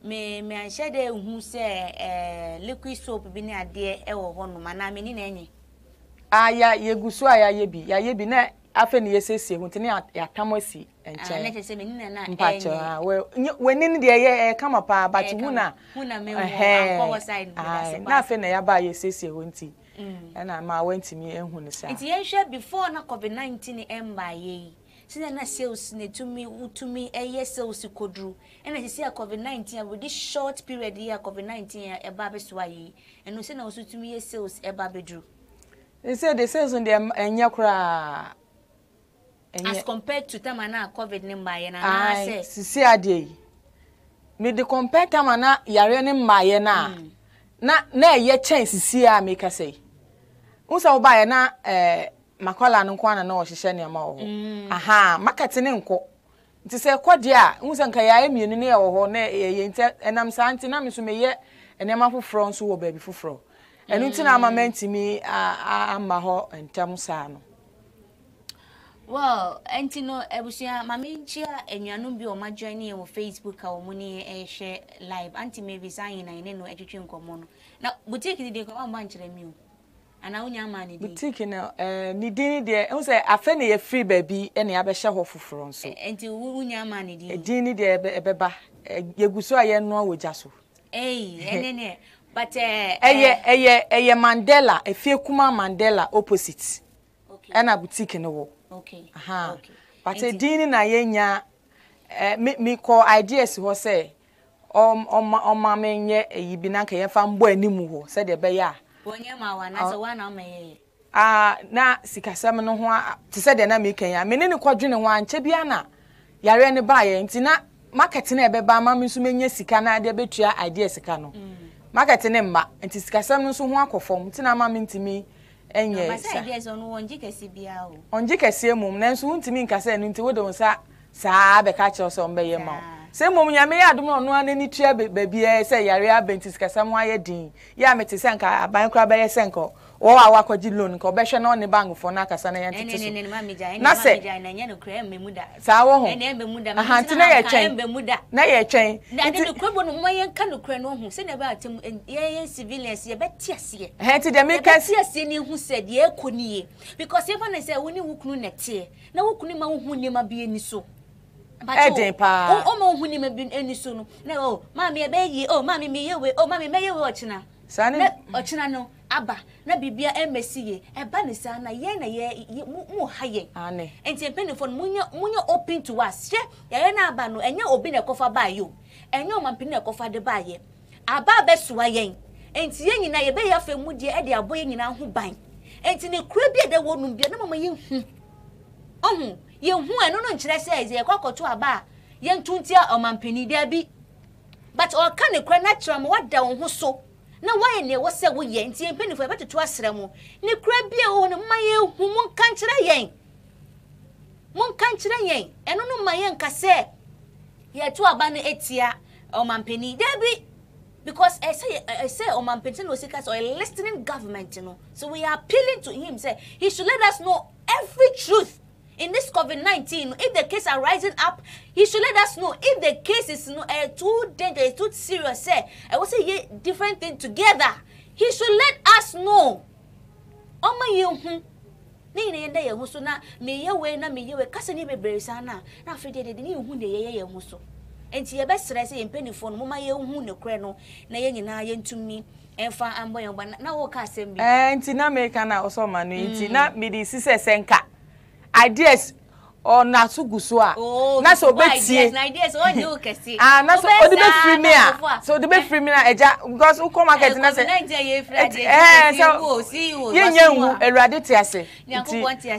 me anhye de hu se liquid soap bi ne ade e wo ho no mana me ni na enye
aya ye gusu aya ye bi na afa ne yesesie hu tini ya tamosi enche
na tese me ni na
mpacho we ni de ye kama pa but hu na
me wo side me
da se na afa na ya ba yesesie hu nti na ma wantimi ehunu sa
nti ye hwe before na covid-19 emba ye since na sales ne utumi eye sales kodru ena sisi ya covid-19 with this short period ya covid-19 eba beso ayi eno se na usutumi ye sales eba bedru
they say the sales on the enya kura
as compared to time na covid ne mbaye na say
sisi ade me the compare time na yare ne mbaye na eye chen sisi a me ka say unsa obaye na makola no kwa na o hihye ne ma wo aha market ne nko nti se kwode a unsa nka ya emienu ne wo ho na ye nte enam santi na me so meye enema foforo nso wo ba bi foforo enu nti na amamantimi amma ho entam sa no
well entino ebusia maminchia enuanum bi o ma join e wo Facebook a wo muni share live anti maybe sign na ene no etwetwe nkomo no na boutique de ko ma nkyere mi o ana unya ma ni di
boutique na ni din de e say afa na ye free baby e na ya be hye ho foforo nso
enti unya ma ni di
din ni de ebeba yeguso aye no awogya so
enene but
eye Mandela efie kuma Mandela opposite
okay
na boutique no wo
okay
aha
okay
but din na yenya me ko ideas ho say o menye eyi bi na nka ye fa mbo animu ho se de be ya
bonye ma wa na so wa na meye
na sikasem no ho te se de na me kan ya me ne kwadwene ho anche bia na yare ne ba ye nti na market na ebe ba ma me so menye sika na de betua idea sika no market ne mma nti sikasem no so ho akofom nti na ma me ntimi enye
sa ba ideas ono wonji kesi bia o
onji kesi emum na nso ntimi nkasa enu nti wodo nsa saa be ka che so mbeye ma se mum nyame ya adom no anani tua babia se yare abenti sikasem ho ayedin ya mete se nka aban kra be ye se nko wo awakwaji loan nka obehwe na oni bank fo na akasa na yantete so
ne ma meja na nya no kra mmemuda
saa wo ho
ene mmemuda
aha nti na ye twen na ye twen
nti de kwebo no ma yenka no kra no ho se na ba atem ye civilians ye betiase
nti de me ka
tiase ni hu se de ekoniye because if na say woni wukunu nete na wukunu ma hu ni ma bi eni so
eden pa
o ma hu ni ma bi eni so no na o ma me be yi o ma me me yewe o ma me me yewe ochina
sane
ochina no aba na bibia emesiye eba ne sa na ye na ye mu haye
ane
enti empenifo munya open to us ye na aba no enye obi na kofa ba yo enye o mampini na kofa de ba ye aba besuwa yen enti ye nyina ye be ya fa mu de e de aboye nyina ho ban enti ne kura bi de wonum bia na mama ye hu ohun ye hu eno no nkyere se ye kwakoto aba ye ntuntia o mampini de bi but o ka ne kura natural mo wada wo ho so na why ne wo se wo ye nti empenifo ebeteto asra mu ne kura bia wo no maye hu mun kankyere yen eno no maye nka se ye to aba no etia o mampeni debi because I say o mampeni no sika so a listening government you know so we are appealing to him say he should let us know every truth in this COVID-19. If the case are rising up, he should let us know. If the case is too dangerous, too serious, I will say different thing together. He should let us know. Oh my you, ni na ye huso na me ye na me ye kasa ni bebre sana na afede de ni hu de ye huso. Enti ye besere say empenifo no mama ye hu ne kre no na ye nyina ye ntumi enfa ambo ye ba na wo ka asem bi.
Enti na me ka na oso ma no enti na me di sise senka ideas or na suguso a na so betie
ideas o de o kesi
na so o de be free me a so de be free me na eja because we come market na say so ye nyanwu erade te ase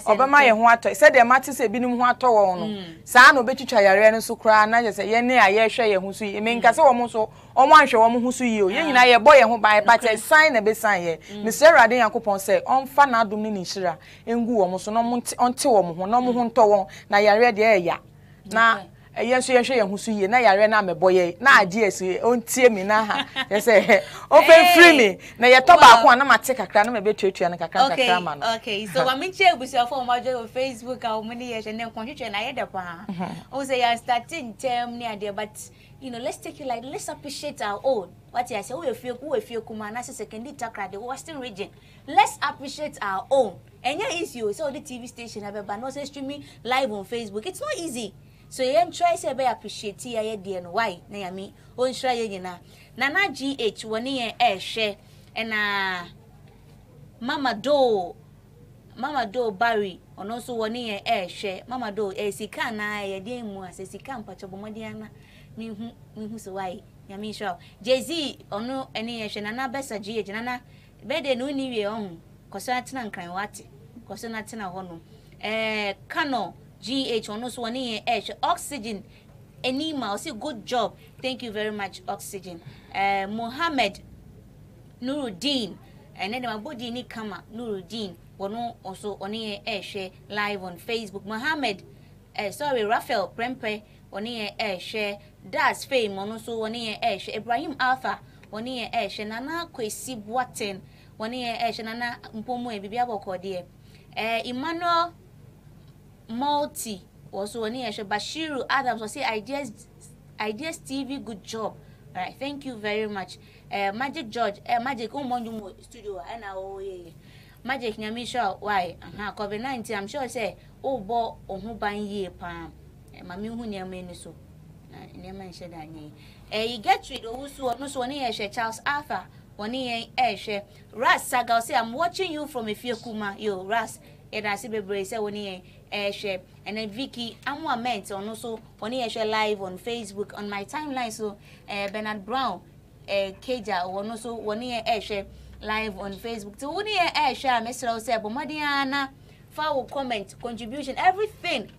obama ye ho ato say de mate say binim ho ato won no saa na obetwitwa yare no so kra na je say ye ne a ye hwe ye ho so ye me nka say wo mo so omo anhwe wo mo ho so yi o ye nyina ye boy ye ho ban but sign na be sign ye Mr. Erade Yakopon say onfa na adom ni nhira engu wo mo so no onte wo mo ho no mo ho nto won na yare de eya na yenso yenhwe ye husu ye na yare na meboye na ade esi ontie mi na ha say open free me na ye to ba ko na mate kakra na mebetwetwa na kakra ma no
okay so wa me che ebusia for ma jo Facebook a omuni ye hwe ne nkonhwetwe na ye de pa o say you starting term ni ade but let's take it like let's appreciate our own. What I say, we feel kuma na secondary takra the Western region. Let's appreciate our own. And yeah, issue so the TV station have but not streaming live on Facebook. It's not easy. So you try say be appreciate ya dear no why na me on try ye na Nana GH one year share and Mama Do Barry on also 1 year share Mama Do sika na ye dey mu as sika mpacho bomodiana me hu so why yami sure Jay-Z ono ene ye hwe Nana Besa GH Nana be de no ni wie on koso atena nkran wate koso na atena ho no Kano GH ono so 1 year Oxygen Enima say good job, thank you very much Oxygen. Mohammed Nuruddin and then my body ni kama Nuruddin wono also oni share live on Facebook. Mohammed Raphael Prempe oni share Das Fame ono so oni share Ibrahim Alpha oni share Nana Kwesi Boaten oni share Nana Mpomo e bibia boko de Emmanuel Multi also oni share Bashiru Adams say Ideas TV, good job. All right, thank you very much. Magic George, Magic Omonjumo studio, and Magic Nyamisha, why? COVID-19, I'm sure say, oh, bo, oh, who buying ye, palm. Mammy, who near me, so. Near mention that name. You get rid of who's no so near Charles Arthur, 1 year share. Ras Saga say, I'm watching you from a few kuma, you, Ras, and I see baby say 1 year share. And then Vicky, I'm one meant on also 1 year share live on Facebook on my timeline. So Bernard Brown, Keja, or also 1 year share live on Facebook. So 1 year share, Mr. Ose, Bomadiana, foul comment, contribution, everything.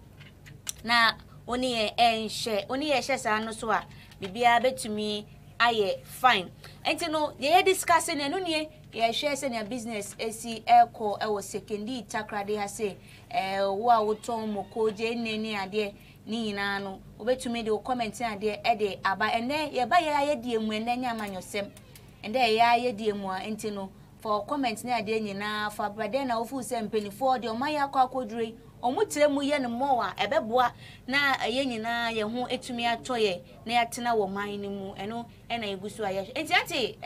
Now 1 year share, 1 year share, so Bibia bet to me, aye, fine. And you know, they discussing and only share your business, AC Airco, I was secondary takra de say. Wa woton moko je nene ade ni nano obetume de comment ade ede aba ene ye ba ye die mu ene nya manyosem ende ye die mu enti no for comment na ade nyina for brade na ofu se mpenifo de o maya kwakodure omutire mu ye ne mowa ebeboa na ye nyina ye ho etumi atoye na yatena wo man ni mu eno ena egusu aye enti ati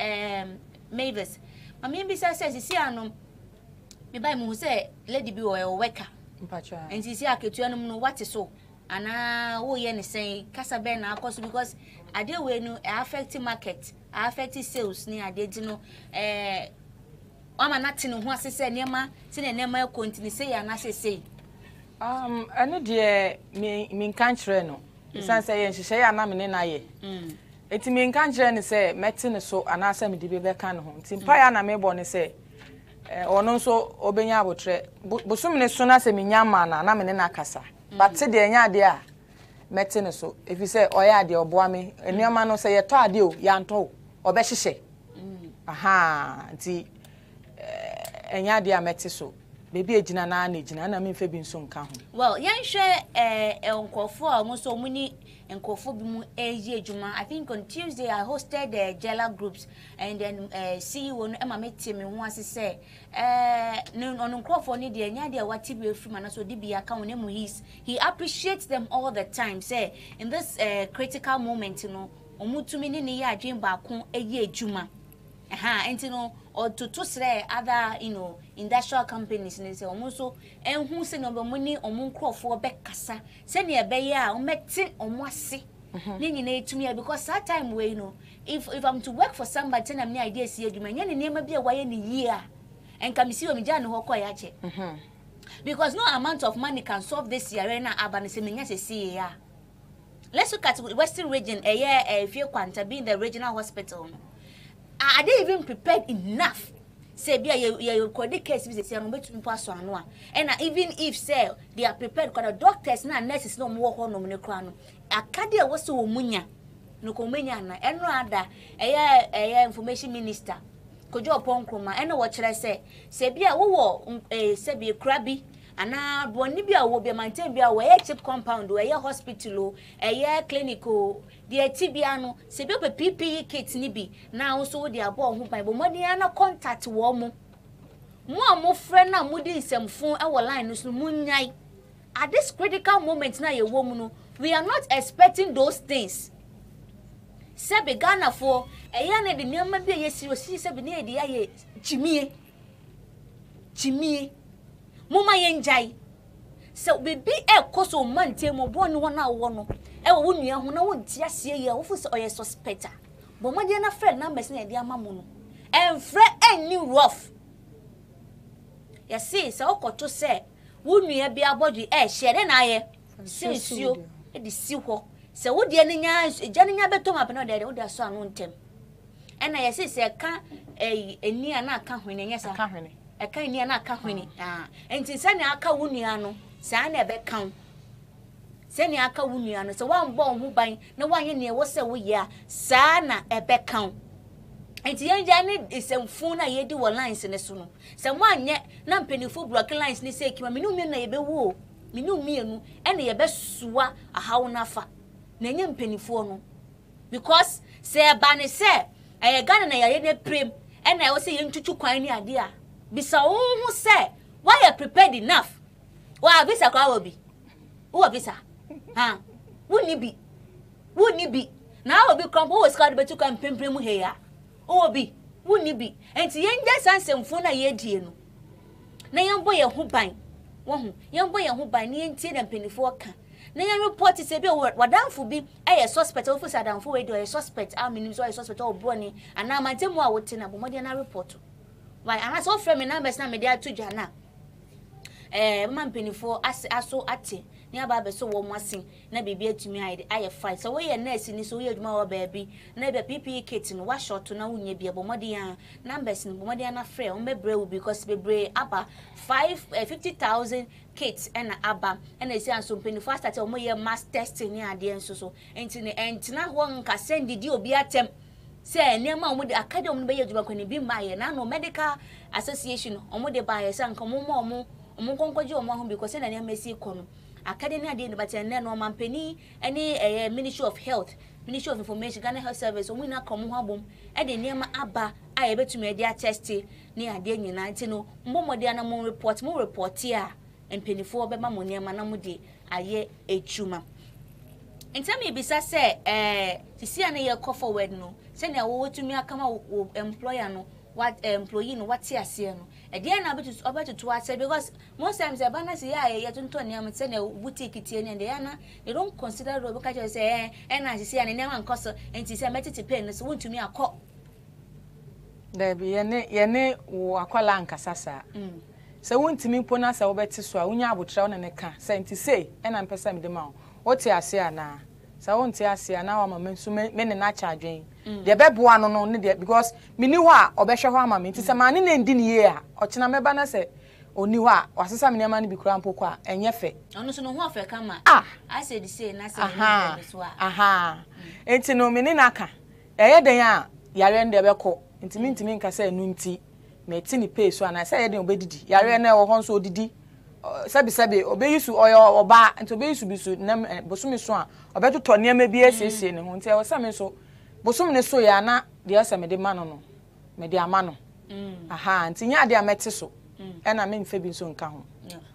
Mavis mami bisa se si anom me bai mu se lady bi o weka
mpacha
enti si aketua no no what so ana wo ye ne say kasa be na akoso because ade we no affect market affect sales ni ade di no ama na tene ho asese nema tene nema continue say ya na say
ane de me kan kire no san say ye nhihye ya na me ne na ye eti me kan kire ne say metene so ana asa me di be ka ne ho enti mpa ya na me bo ne say ono so obenya abotre bosum ne so na se me nyama na me ne na kasa but de enya de a metene so if you say oya de oboa me eniama no say ye to ade o ya nto obe hyehye aha nti enya de a mete so bebi ejina na ejina na me mfe bi nso nka ho
well yan hwe enkofo a mo so muni enkofo bi mu eji ejuma. I think on Tuesday I hosted the Jella groups and then CEO no ema meti me ho ase say on enkofo ni de enya de wati bi efuma na so de bi aka won emu he appreciates them all the time say in this critical moment no omutumi ni ya adwen ba ko eji ejuma enti no or to sre other industrial companies ni say omo enhu se no be muni omo nkrofo be kasa se ne be ya o meti omo ase ni nyina etumi because that time we if I'm to work for somebody tell me idea see adwuma nya ne nema bia waye ne yia enka misi o mi ja ne ho ko ya che because no amount of money can solve this year na abane se menya se see ya. Let's look at Western region if you kwanta being the regional hospital. Are they even prepared enough? Say, be a credit case visit, and even if say they are prepared, because the doctors and nurses no more on the crown. Acadia was so munya, no communion, and rather a information minister. Could you upon Kroma, and what shall I say? Say, be a woo, say, be a crabby, ana boni bi a wo be maintain bi a wo ye chip compound wo ye hospital ye clinical de tibia no se be PPE kit ni bi na wo so wo de abo ho ban bo modi ana contact wo mo mo friend na mo di nsemfo e wo line no so munyai at this critical moment na ye wo mu no we are not expecting those things. Sebe Ghana for eya na de niam bi ye serious sebe na de aye chimie mama ye njai so bibi e koso mante mo bo ne wona wo no e wo nua ho na wo ntia se ye wo fu se oye suspecta bo mo de na friend na mbese na de amamu no enfre any rough ya see se okoto se wo nua bi abodi e share na aye sensuo e di si ho se wo de nya nya beto ma pena de wo de so anu ntem ena ya see se ka eni ana aka hwene nya sa
ka hwene
e ka eni ana aka hwene enti se na aka wo nua no sa na ebe kan se na aka wo nua no se wan bo ho ban na wan ye ne wo se wo ya sa na ebe kan enti yanja ne isemfu na ye di wo lines ne so no se mo anye na mpenifo block lines ne se kima menu na ye be wo menu mienu ene ye be suwa ahawo na fa na nye mpenifo no because se ba ne se Ghana na ye ne prem ena wo se ye ntutu kwan ni ade a bisa wo hu se why you prepared enough wa visa kwa wo bi wo visa ha woni bi na wo bi krampo wo ska de betu kan pemprem mu he ya wo bi woni bi enti ye nja sansemfo na ye die no na ye mbo ye ho ban wo hu ye mbo ye ho ban na ye ntie na mpenifo ka na ye report se bi wadanfo bi e suspect wo fusa danfo we do suspect minim so suspect o boni ana mantemu a wote na bomode na report why ana so frame na mbes na media to dwana mama mpenifo aso ate ni aba be so wo masin na bibia tumi aye fight so we nurse ni so we aduma wo baabi na be PPE kit no wa short na wunye bia bomode ya numbers ni bomode na frame o mebre wo because bebre aba 50,000 kits and aba and they say anso mpenifo start o ye mass testing ni ade enso so enti na ho nka send di obi atem say nema omo de academy no be aduma kwani bi maye na no medical association omo de ba ye say nka omo konkoji omo ho because na nema si ikono academy ade no bate na no mampani any Ministry of Health, Ministry of Information, Ghana Health Service omo na komo ho abom e de nema aba a ye betumi de test ni ade nyina nti no mbomode na mo report ya empenifo be ma mo nema na mo de aye ejuma ntami bisa se sisi ana ye call forward no se na wo tumi akama wo employer no what employee no what ase no e dey na obetutu ase because most times e bana se ya ye tonto ne am se na boutique tie ne dey na they don't consider ro because you say na sisi ana nema nkoso enti se metete pay no so wontumi akọ
Debi yene wo akwala nkasasa se wontimi mpona se wobeti so a wonya abotra wo ne ka se nti sei na mpesa me de ma wo te ase ana se wonte ase ana wa mama nso me ne na cha adwen de beboa no ne de because mini ho a obehwe ho ama me nti se ma ne na ndi ne ye a ochina meba na se oni ho a wasesa me ne ma ne bi kura mpoko a enye fe
ono so no ho afa kama I said say na se
ne so a enti no me ne na ka eye den a yare nde beko ntimi nka say enu nti me ti ni pay so ana say ye den obedidi yare na wo ho so odidi sabi obeyusu oyo oba nti obeyusu bisu na bosumi so a obeto niam bi esiesie ne ho nti e wo same so bosumi ne so ya na de asa me de ma no me de ama no nti nya de amete so na me mfe bi so nka ho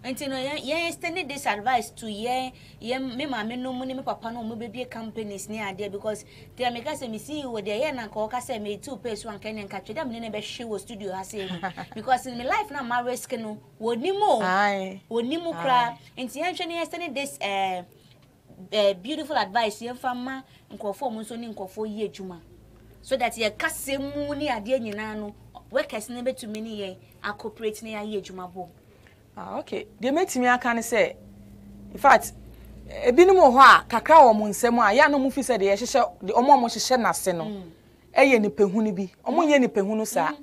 nti no ye extend this advice to ye me mama no mu ni me papa no mu be companies ni ade because they make us me see we dey na ka ka say me two pay so an kan nka tweda me ne be hwe wo studio ha say because in my life na my risk no wonimu kra nti ye hwe ni extend this beautiful advice ye fama nkofo mu so ni nkofo yi adwuma so that ye kasemu ni ade nyina no workers ne betumi ni ye cooperate ni ye adwuma bo
okay. The metimi aka ne say in fact ebinim ho a kakra wo mo nsem a ya no mu fi say de ye hye de omo hye na se no eye ni pehunu bi omo ye ni pehunu sa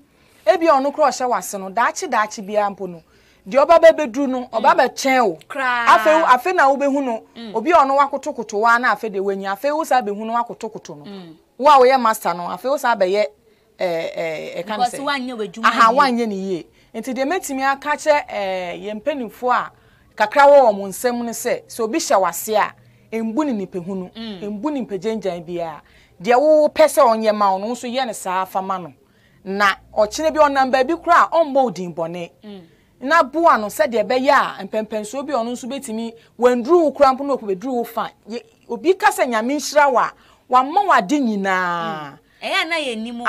ebi ono kro hye wase no daachi bia mpo no de oba bebedru no oba be chen o afe na wo behu no obi ono wakotokoto wa na afe de wanyi afe wo sa behu no wakotokoto no wo a wo ye master no afe wo sa be ye kan say
wanye wadwuma
wanye ni ye nti de metimi aka che ye mpanimfo a kakra wo mo nsem ne se obi hye wase a embu ni nipehunu embu ni mpagyanjan bia de wo pese onye ma ono so ye ne saa fama no na ochine bi onam ba bi kura onbo odin bone na boa no se de be ya empempenso bi ono so betimi wandru kura mpo no okubedru wo fa obi kasa nyame nhira wa ma wade nyina
eya na ye nimu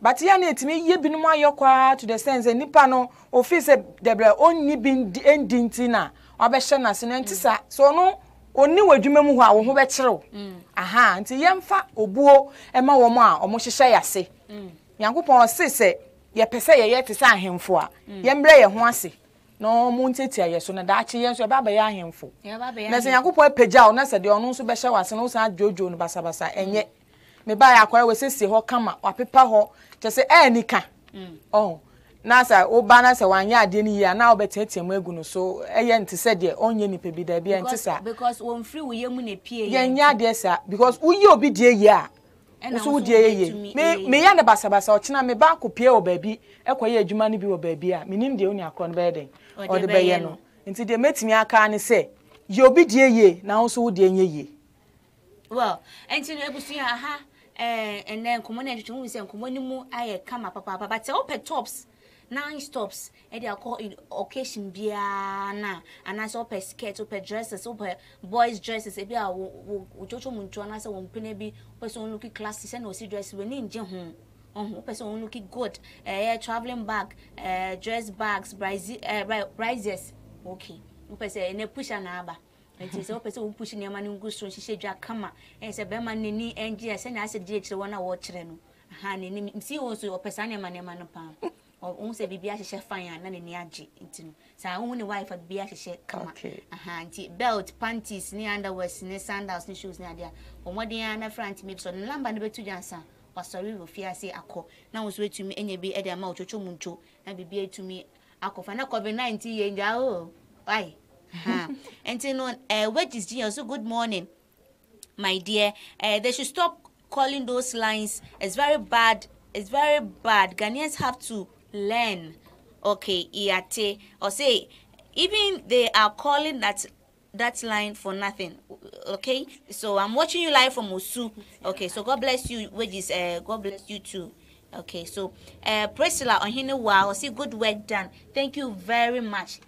but ya na etimi ye binum ayokwa to the sense nipa no office debra onni bi endinti na obehye na se no ntisa so no oni wadwuma mu ho a wo ho be kirew nti yemfa obuo ema wo mo a omo hyehye yase Yankopon se ye pese ye te sa ahemfo a yembre ye ho ase no mu ntetia ye so na da ache ye so baba ye ahemfo na se Yankopon apagya o na se de ono so be hye wase no san jojo no basabasa enye me ba ya akwara we sese ho kama wapepa ho je se nika na sa oba na se wanya ade ni ya na obetetiam egu no so eye nti se de onye nipa bi da bia nti sa
because won free wo yemu na pie
ye nya de sa because uye obi de ye a so wo de ye me ya na basabasa o kina me ba ko pie o ba bi ekoye adwuma no bi o ba bi a menim de oni akro no be den o de be ye no nti de metimi aka ne se ye obi de ye na wo so wo de nye ye
well enti no ebusu aha and then komo na twetwe mu se komo ni mu aye kama papa but say open tops 9 stops and they are called in occasion bia na and as open skirt open dresses open boys dresses e bia wo chocho muntu na say won pene bi person look classy say no see dress we ni nje ho person look good traveling bag dress bags prizes okay person na push na aba enti say person wo push ne ma ni nguso hihye dwa kama say be ma nani enje say na ase die kire wona wo kire no nani msi wo so person ne ma no pa o se bibia hihye fan na nani age enti no sa wo ne wife bibia hihye kama nti belt panties ni underwears ni sandals ni shoes ni ade o modern na front me so number no betu jansa wasori wo fiase akọ na wo so etumi enye bi ede ama ochocho muncho na bibia etumi akọfa na COVID-19 ye nja why and you know wages genius so good morning my dear they should stop calling those lines. It's very bad Ghanaians have to learn. Okay, iate or say even they are calling that line for nothing. Okay, so I'm watching you live from Osu. Okay, so God bless you wages God bless you too. Okay, so Priscilla on hine wow, see good work done. Thank you very much.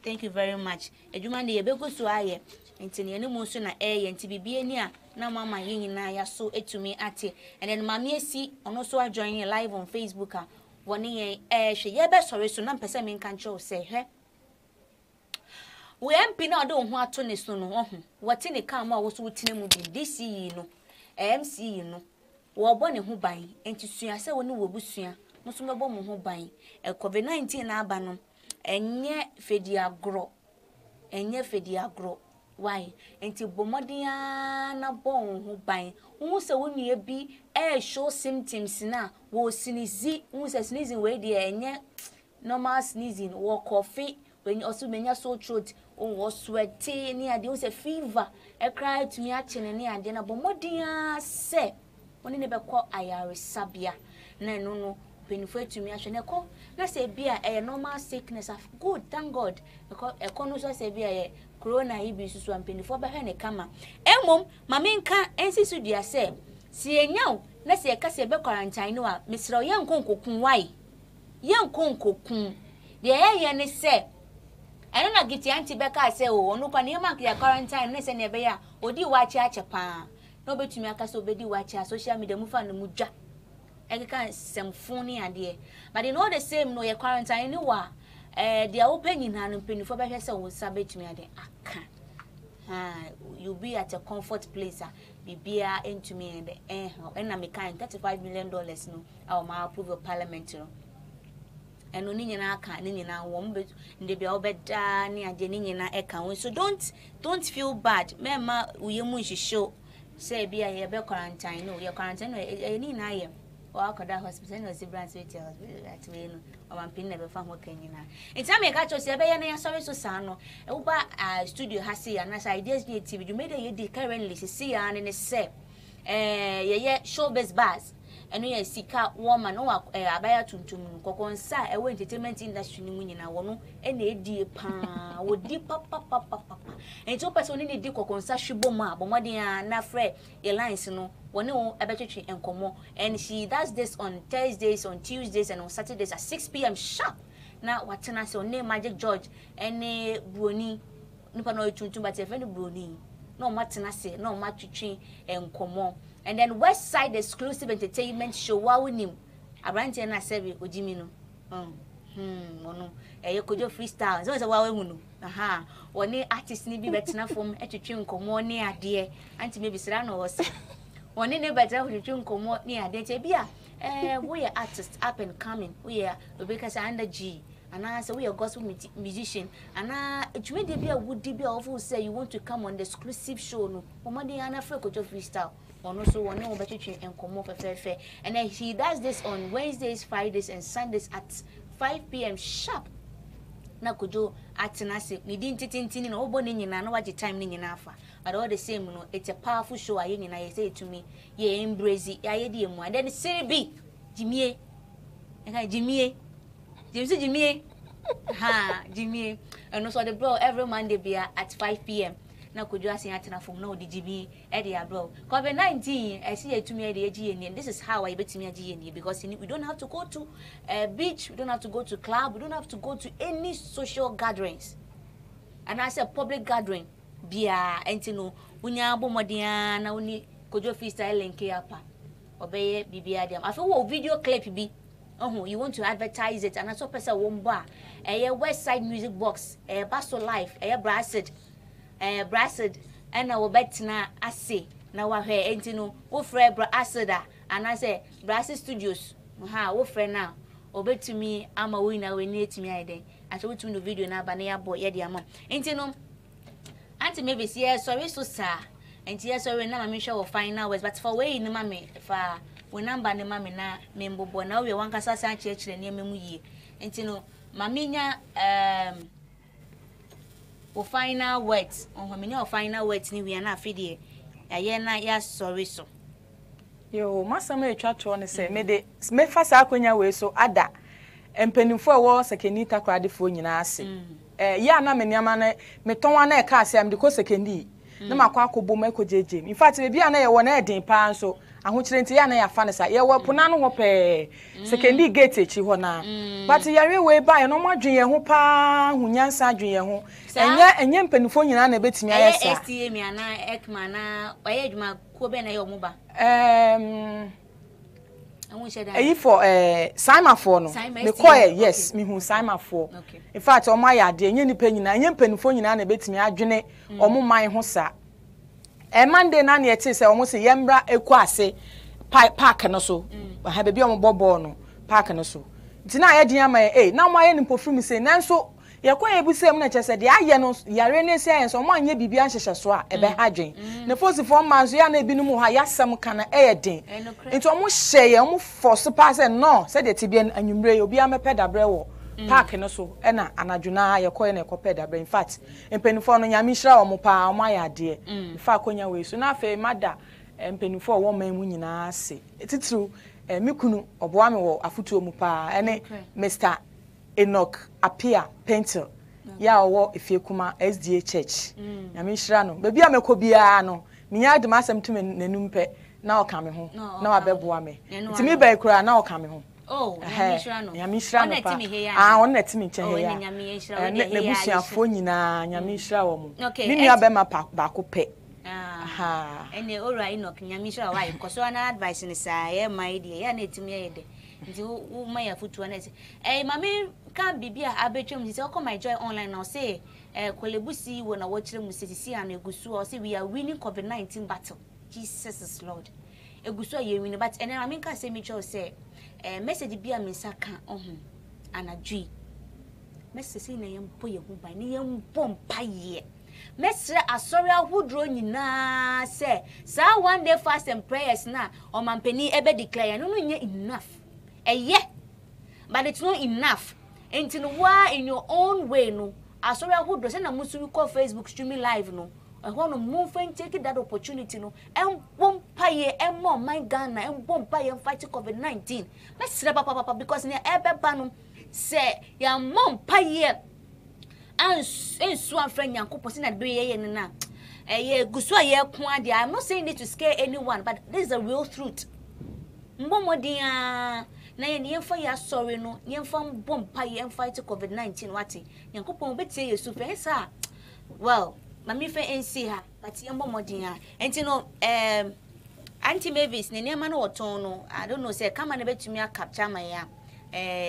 Ejuma ne yebego so aye. Enti ne mu so na enti bibie ni a na mama yin na ya so etumi ate. And then mama esi ono so join live on Facebook a woni ye hwe ye be sorry so na mpese me kan cho say he. We MP na do ho ato ne so no ho. Wote ne kan ma wo so wotine mu bi DC no. MC no. Wo bo ne ho ban enti sua se woni wo busua mo so mebo mo ho ban COVID-19 na aba no enye fedi agro why enti bomodia na bon ho ban wo se woni bi show symptoms na wo sneeze wo se sneezing we de enye normal sneezing wo cough when also menya sore throat wo sweat ni ade wo se fever cry to me achene ni ade na bomodia se woni ne bekọ ayaresabia na eno no penifo etumi ahwe ne ko na se bia normal sickness of good thank God because no so se bia corona ibi susu penifo be hwe ne kama emom mamenka ensisu dia se si enyaw na se ka se be quarantine no a misro ye nkonkokun wai ye nkonkokun de ye ne se eno na giti anti be ka se o no kwa ne ma ya quarantine ne se ne be ya odi wa chi achepa no betumi aka so bedi wacha social media mu fa no mudwa ekeka semfoni ade but in all the same no ye quarantine ni wa dia open yin han penifo be hwese wo sa betumi ade aka you be at a comfort place bibia entumi be na me kan $35 million no our ma approve of parliament no eno ni nyina aka ni nyina wo mbe nde bia obeda ni ade ni nyina eka so don't feel bad mema uyemu nhihyo say bia ye be quarantine no ye quarantine ni na ye o akoda hospital no Zibrans with at we no o man pin na be fa ho kanyina enti am ye ka cho se be ye na ya sorry so sa no e wo ba studio ha se ya na sa ideas ni TV you made ye di currently se ya ne se ye showbiz bars eno ye sika woman no abaya tuntum kokonsa e we entertainment industry ni munyina wono ena edie pa wodi papa enti o person ni di kokonsa hwebo mu abomodin na frɛ ye lines no woni wo ebetwetwe enkomo and she does this on Thursdays, on Tuesdays and on Saturdays at 6 p.m. sharp. Now watena say on Magic George ene broni nipa no tuntum but e friend broni no matena say no matwetwe enkomo. And then West Side exclusive entertainment show wa wonim abrante na serve ojimi no ono kojo freestyle so wa we no aha woni artist ni bi betena fom etwetwe nkomo ne ade anti me bisira no wose woni ne betena etwetwe nkomo ne ade che bia we are artist up and coming we are because under G and I say we are gospel musician and etweme de bia would be of say you want to come on the exclusive show no omade ana free kojo freestyle ono so one no between enkomo fefe and then he does this on Wednesdays, Fridays and Sundays at 5 p.m. sharp na kojo atenase ni din titintini no obo ne nyina na waje time ne nyina afa but all the same no it's a powerful show aye nyina ye say to me ye embrace aye de mu and then Siribi Jimie eka Jimie ha Jimie and also the bro every Monday be at 5 p.m. na kojo asen atena from na odi GB e dey abroad COVID-19 I see to me e dey agi and this is how I bet me agi because we don't have to go to a beach, we don't have to go to club, we don't have to go to any social gatherings. And I say public gathering bia entino unya bomodin na uni kojo freestyle link apa obeye bibia dem afi wo video clip bi you want to advertise it and also person womba West Side Music Box Basso Life Brassid and our betina ase na wa hwe entino wo frɛ bra asida and I say Brassid Studios wo frɛ na obetumi ama wo na we ni etimi aiden aso wo tumi no video na ba na ya boy ye de ama entino anti maybe say sorry so sir enti yes sorry na mama hwe wo final words but for we ni mama fa we number ni mama na membobo na we wankasa san chekire ne memu yie entino mama nya o final words on me no final words ni we na afidie aye na ya sorry so
yo masama etwa to ne se me de me fa sa akonya we so ada empanimfo wo sekeni takradefo nyina ase ya na me niama na me tonwa na e ka ase am de ko sekeni na makwa akobo makojeje in fact be bia na ye wo na edin pa so ahokyere nti ya na ya fa ne sa ye wo pona no ho pe sekendi gate echi ho na but yare we ba no madwen ye ho pa hunyansa adwen ye ho enye mpanifo nyina na betimi ayesa
STA mi ana ekma na oye adwuma ko be na ye omo ba
eyi for Simon for no me koye yes me hu Simon for in fact o ma ya de enye nipa nyina enye mpanifo nyina na betimi adwene omo man ho sa Monday na na ete se omo se yembra eku ase park no so ha be bi omo bobo no park no so ntina ya din ama na mo aye nimpo firi mi se nanso ye kwa ebusem na chese de aye no yare ne se aye so mo anye bibia nhyehyɛ so a ebe hadwen na fosifo manso ya na ebinu mu ha yasam kana den nti omo hye ye omo force pass no se de tibia anwumre obi amepe dabre wo park no so na anadwuna ye koye na ekope dabre in fact empenifo no nyame hira omo pa omo ayade fa akonya we so na afa mada empenifo wo man mu nyina ase titru mikunu oboa me wo afutuo mu pa ene Mr Enoch Apia Painter ya wo efiekuma SDA Church nyame hira no ba bia mekobia no minya adem asem tume nanumpe na okame ho na wabeboa me ntimi ba ekura na okame ho nyame hira no pa on na timi nche he ya na busuafo nyina nyame hira wo mu ni nua be ma ba ko pe
ene ora Enoch nyame hira wa ikoso na advice ni sa ye my dear ya na timi ye de nti wo ma ya futu na se mami kan bibia abetwem si se come my joy online now say kolebusi wo na wo kire mu sisi an egusu o say we are winning COVID-19 battle. Jesus is Lord egusu ye win but ene mami kan say me cho say message bia me saka anadwi message na yem po ye hu ban ni yem pompa ye mesre asori ahudro nyina say sa one day fast and prayers na o mampani ebe declare no nya enough but it's not enough until in your own way no asori ahudro say na musu call Facebook streaming live no ɛhɔ no mo fan take that opportunity no ɛmbɔ mpaye ɛmɔ my Ghana ɛmbɔ mpaye fight COVID-19 mesrɛ papa because ne ɛbɛba no sɛ ya mɔ mpaye ansu afrɛ nyankopɔ sɛ na be yɛ ne na ɛyɛ gusu a yɛ ko ade. I'm not saying it to scare anyone, but this is the real truth. Mbomodia na ye fa ya sorry no ye fa mbom pa ye fight COVID-19 wati nyankopon betie yesu fe sa well mami fe nc ha but ye mbomodia enti no anti Mavis ne nema no woton no I don't know say kama ne betumi a capture my ya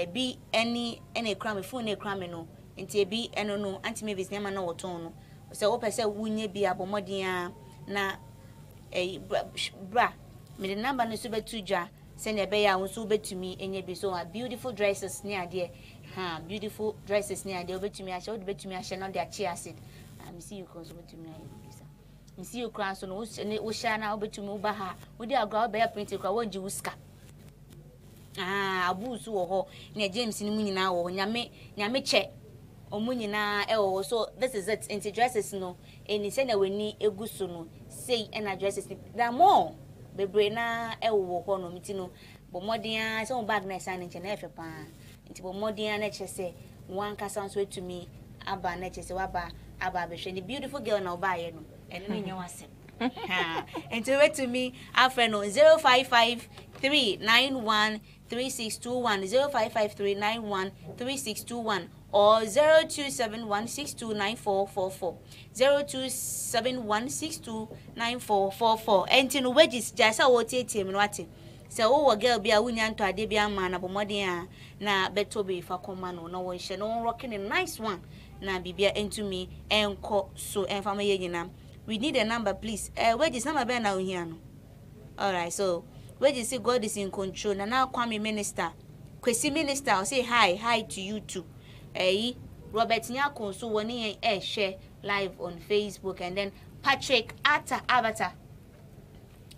bi any crime phone e crime no enti bi eno no anti Mavis nema no woton no say wo pese wunye bi abomodia na bra me the number no so betu dwa send a bear and so bet to me and be so beautiful dresses near dear. Beautiful dresses near the to me. I shall bet to me. I shall not their chair sit. I see you consume to me. I see you cross on Oshana over to Mubaha. Would you go bear printed? I want you whisker. Abu so near James in Munina or Yame check or Munina. Oh, so this is it. Into dresses no. And he said we need a good soon. Say and addresses. There are more. Bebrena ewo ho no mitino bo modern so bag na san nche na efe pa nti bo modern na che se wan kasa so etumi aba na che se waba aba be hwe ni beautiful girl na oba ye no eno no nyo asem ha nti wetumi afre no 0553913621 0553913621 or 0271629444 0271629444 enti no wages jasa wotie me no ate se wo girl bia wunya nto ade bia ma na bomoden a na beto be fa koma no na won hye no rocking a nice one na bibia entumi enko so enfama ye nyina. We need a number please. Wages number be na ohia no. All right, so wages say God is in control. Na Kwame minister Kwesi minister I'll say hi to you too. Robert Nyako so woni share live on Facebook, and then Patrick Avatar.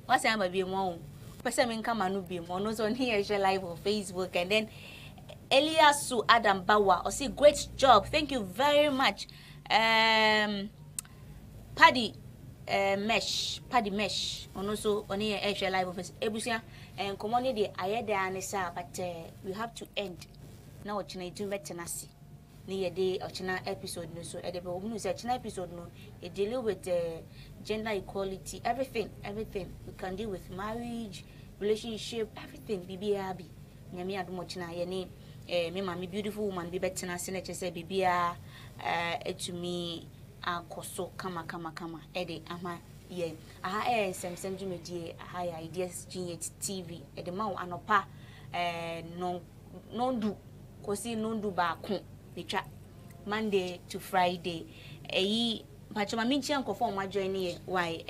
What's am be mo? Person men come anu be mo no so here share live on Facebook, and then Eliasu Adam Bawa or say great job. Thank you very much. Paddy Mesh on also on here share live on Facebook. Ebusia and common the ayede anisa, but we have to end. Now what you do better nasi. Near day or china episode no so at the china episode no it deal with gender equality, everything we can deal with marriage, relationship, everything BBRB nyame adomochina ye ne me mama beautiful woman be better na senator say bibia etumi akoso kama ede ama ye aha Nsemsem Dwumadze aha ideas G8 TV ede ma anopa non do kosi non do ba ko Monday to Friday. Pachoma minchi ankofo ma join here. Why?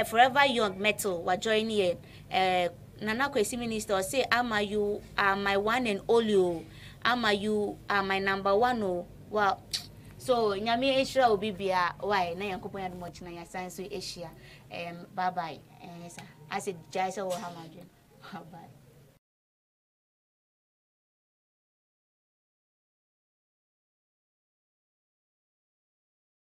Forever Young Metal wa join here. Nana Kwesi minister say, "Ama you are my one and only. Ama you are my number one." Oh, wow. So nyame Asia obi bia why na yankopon ya dum china ya san so Asia. Bye bye. I said Jaisa wo ha ma join. Bye.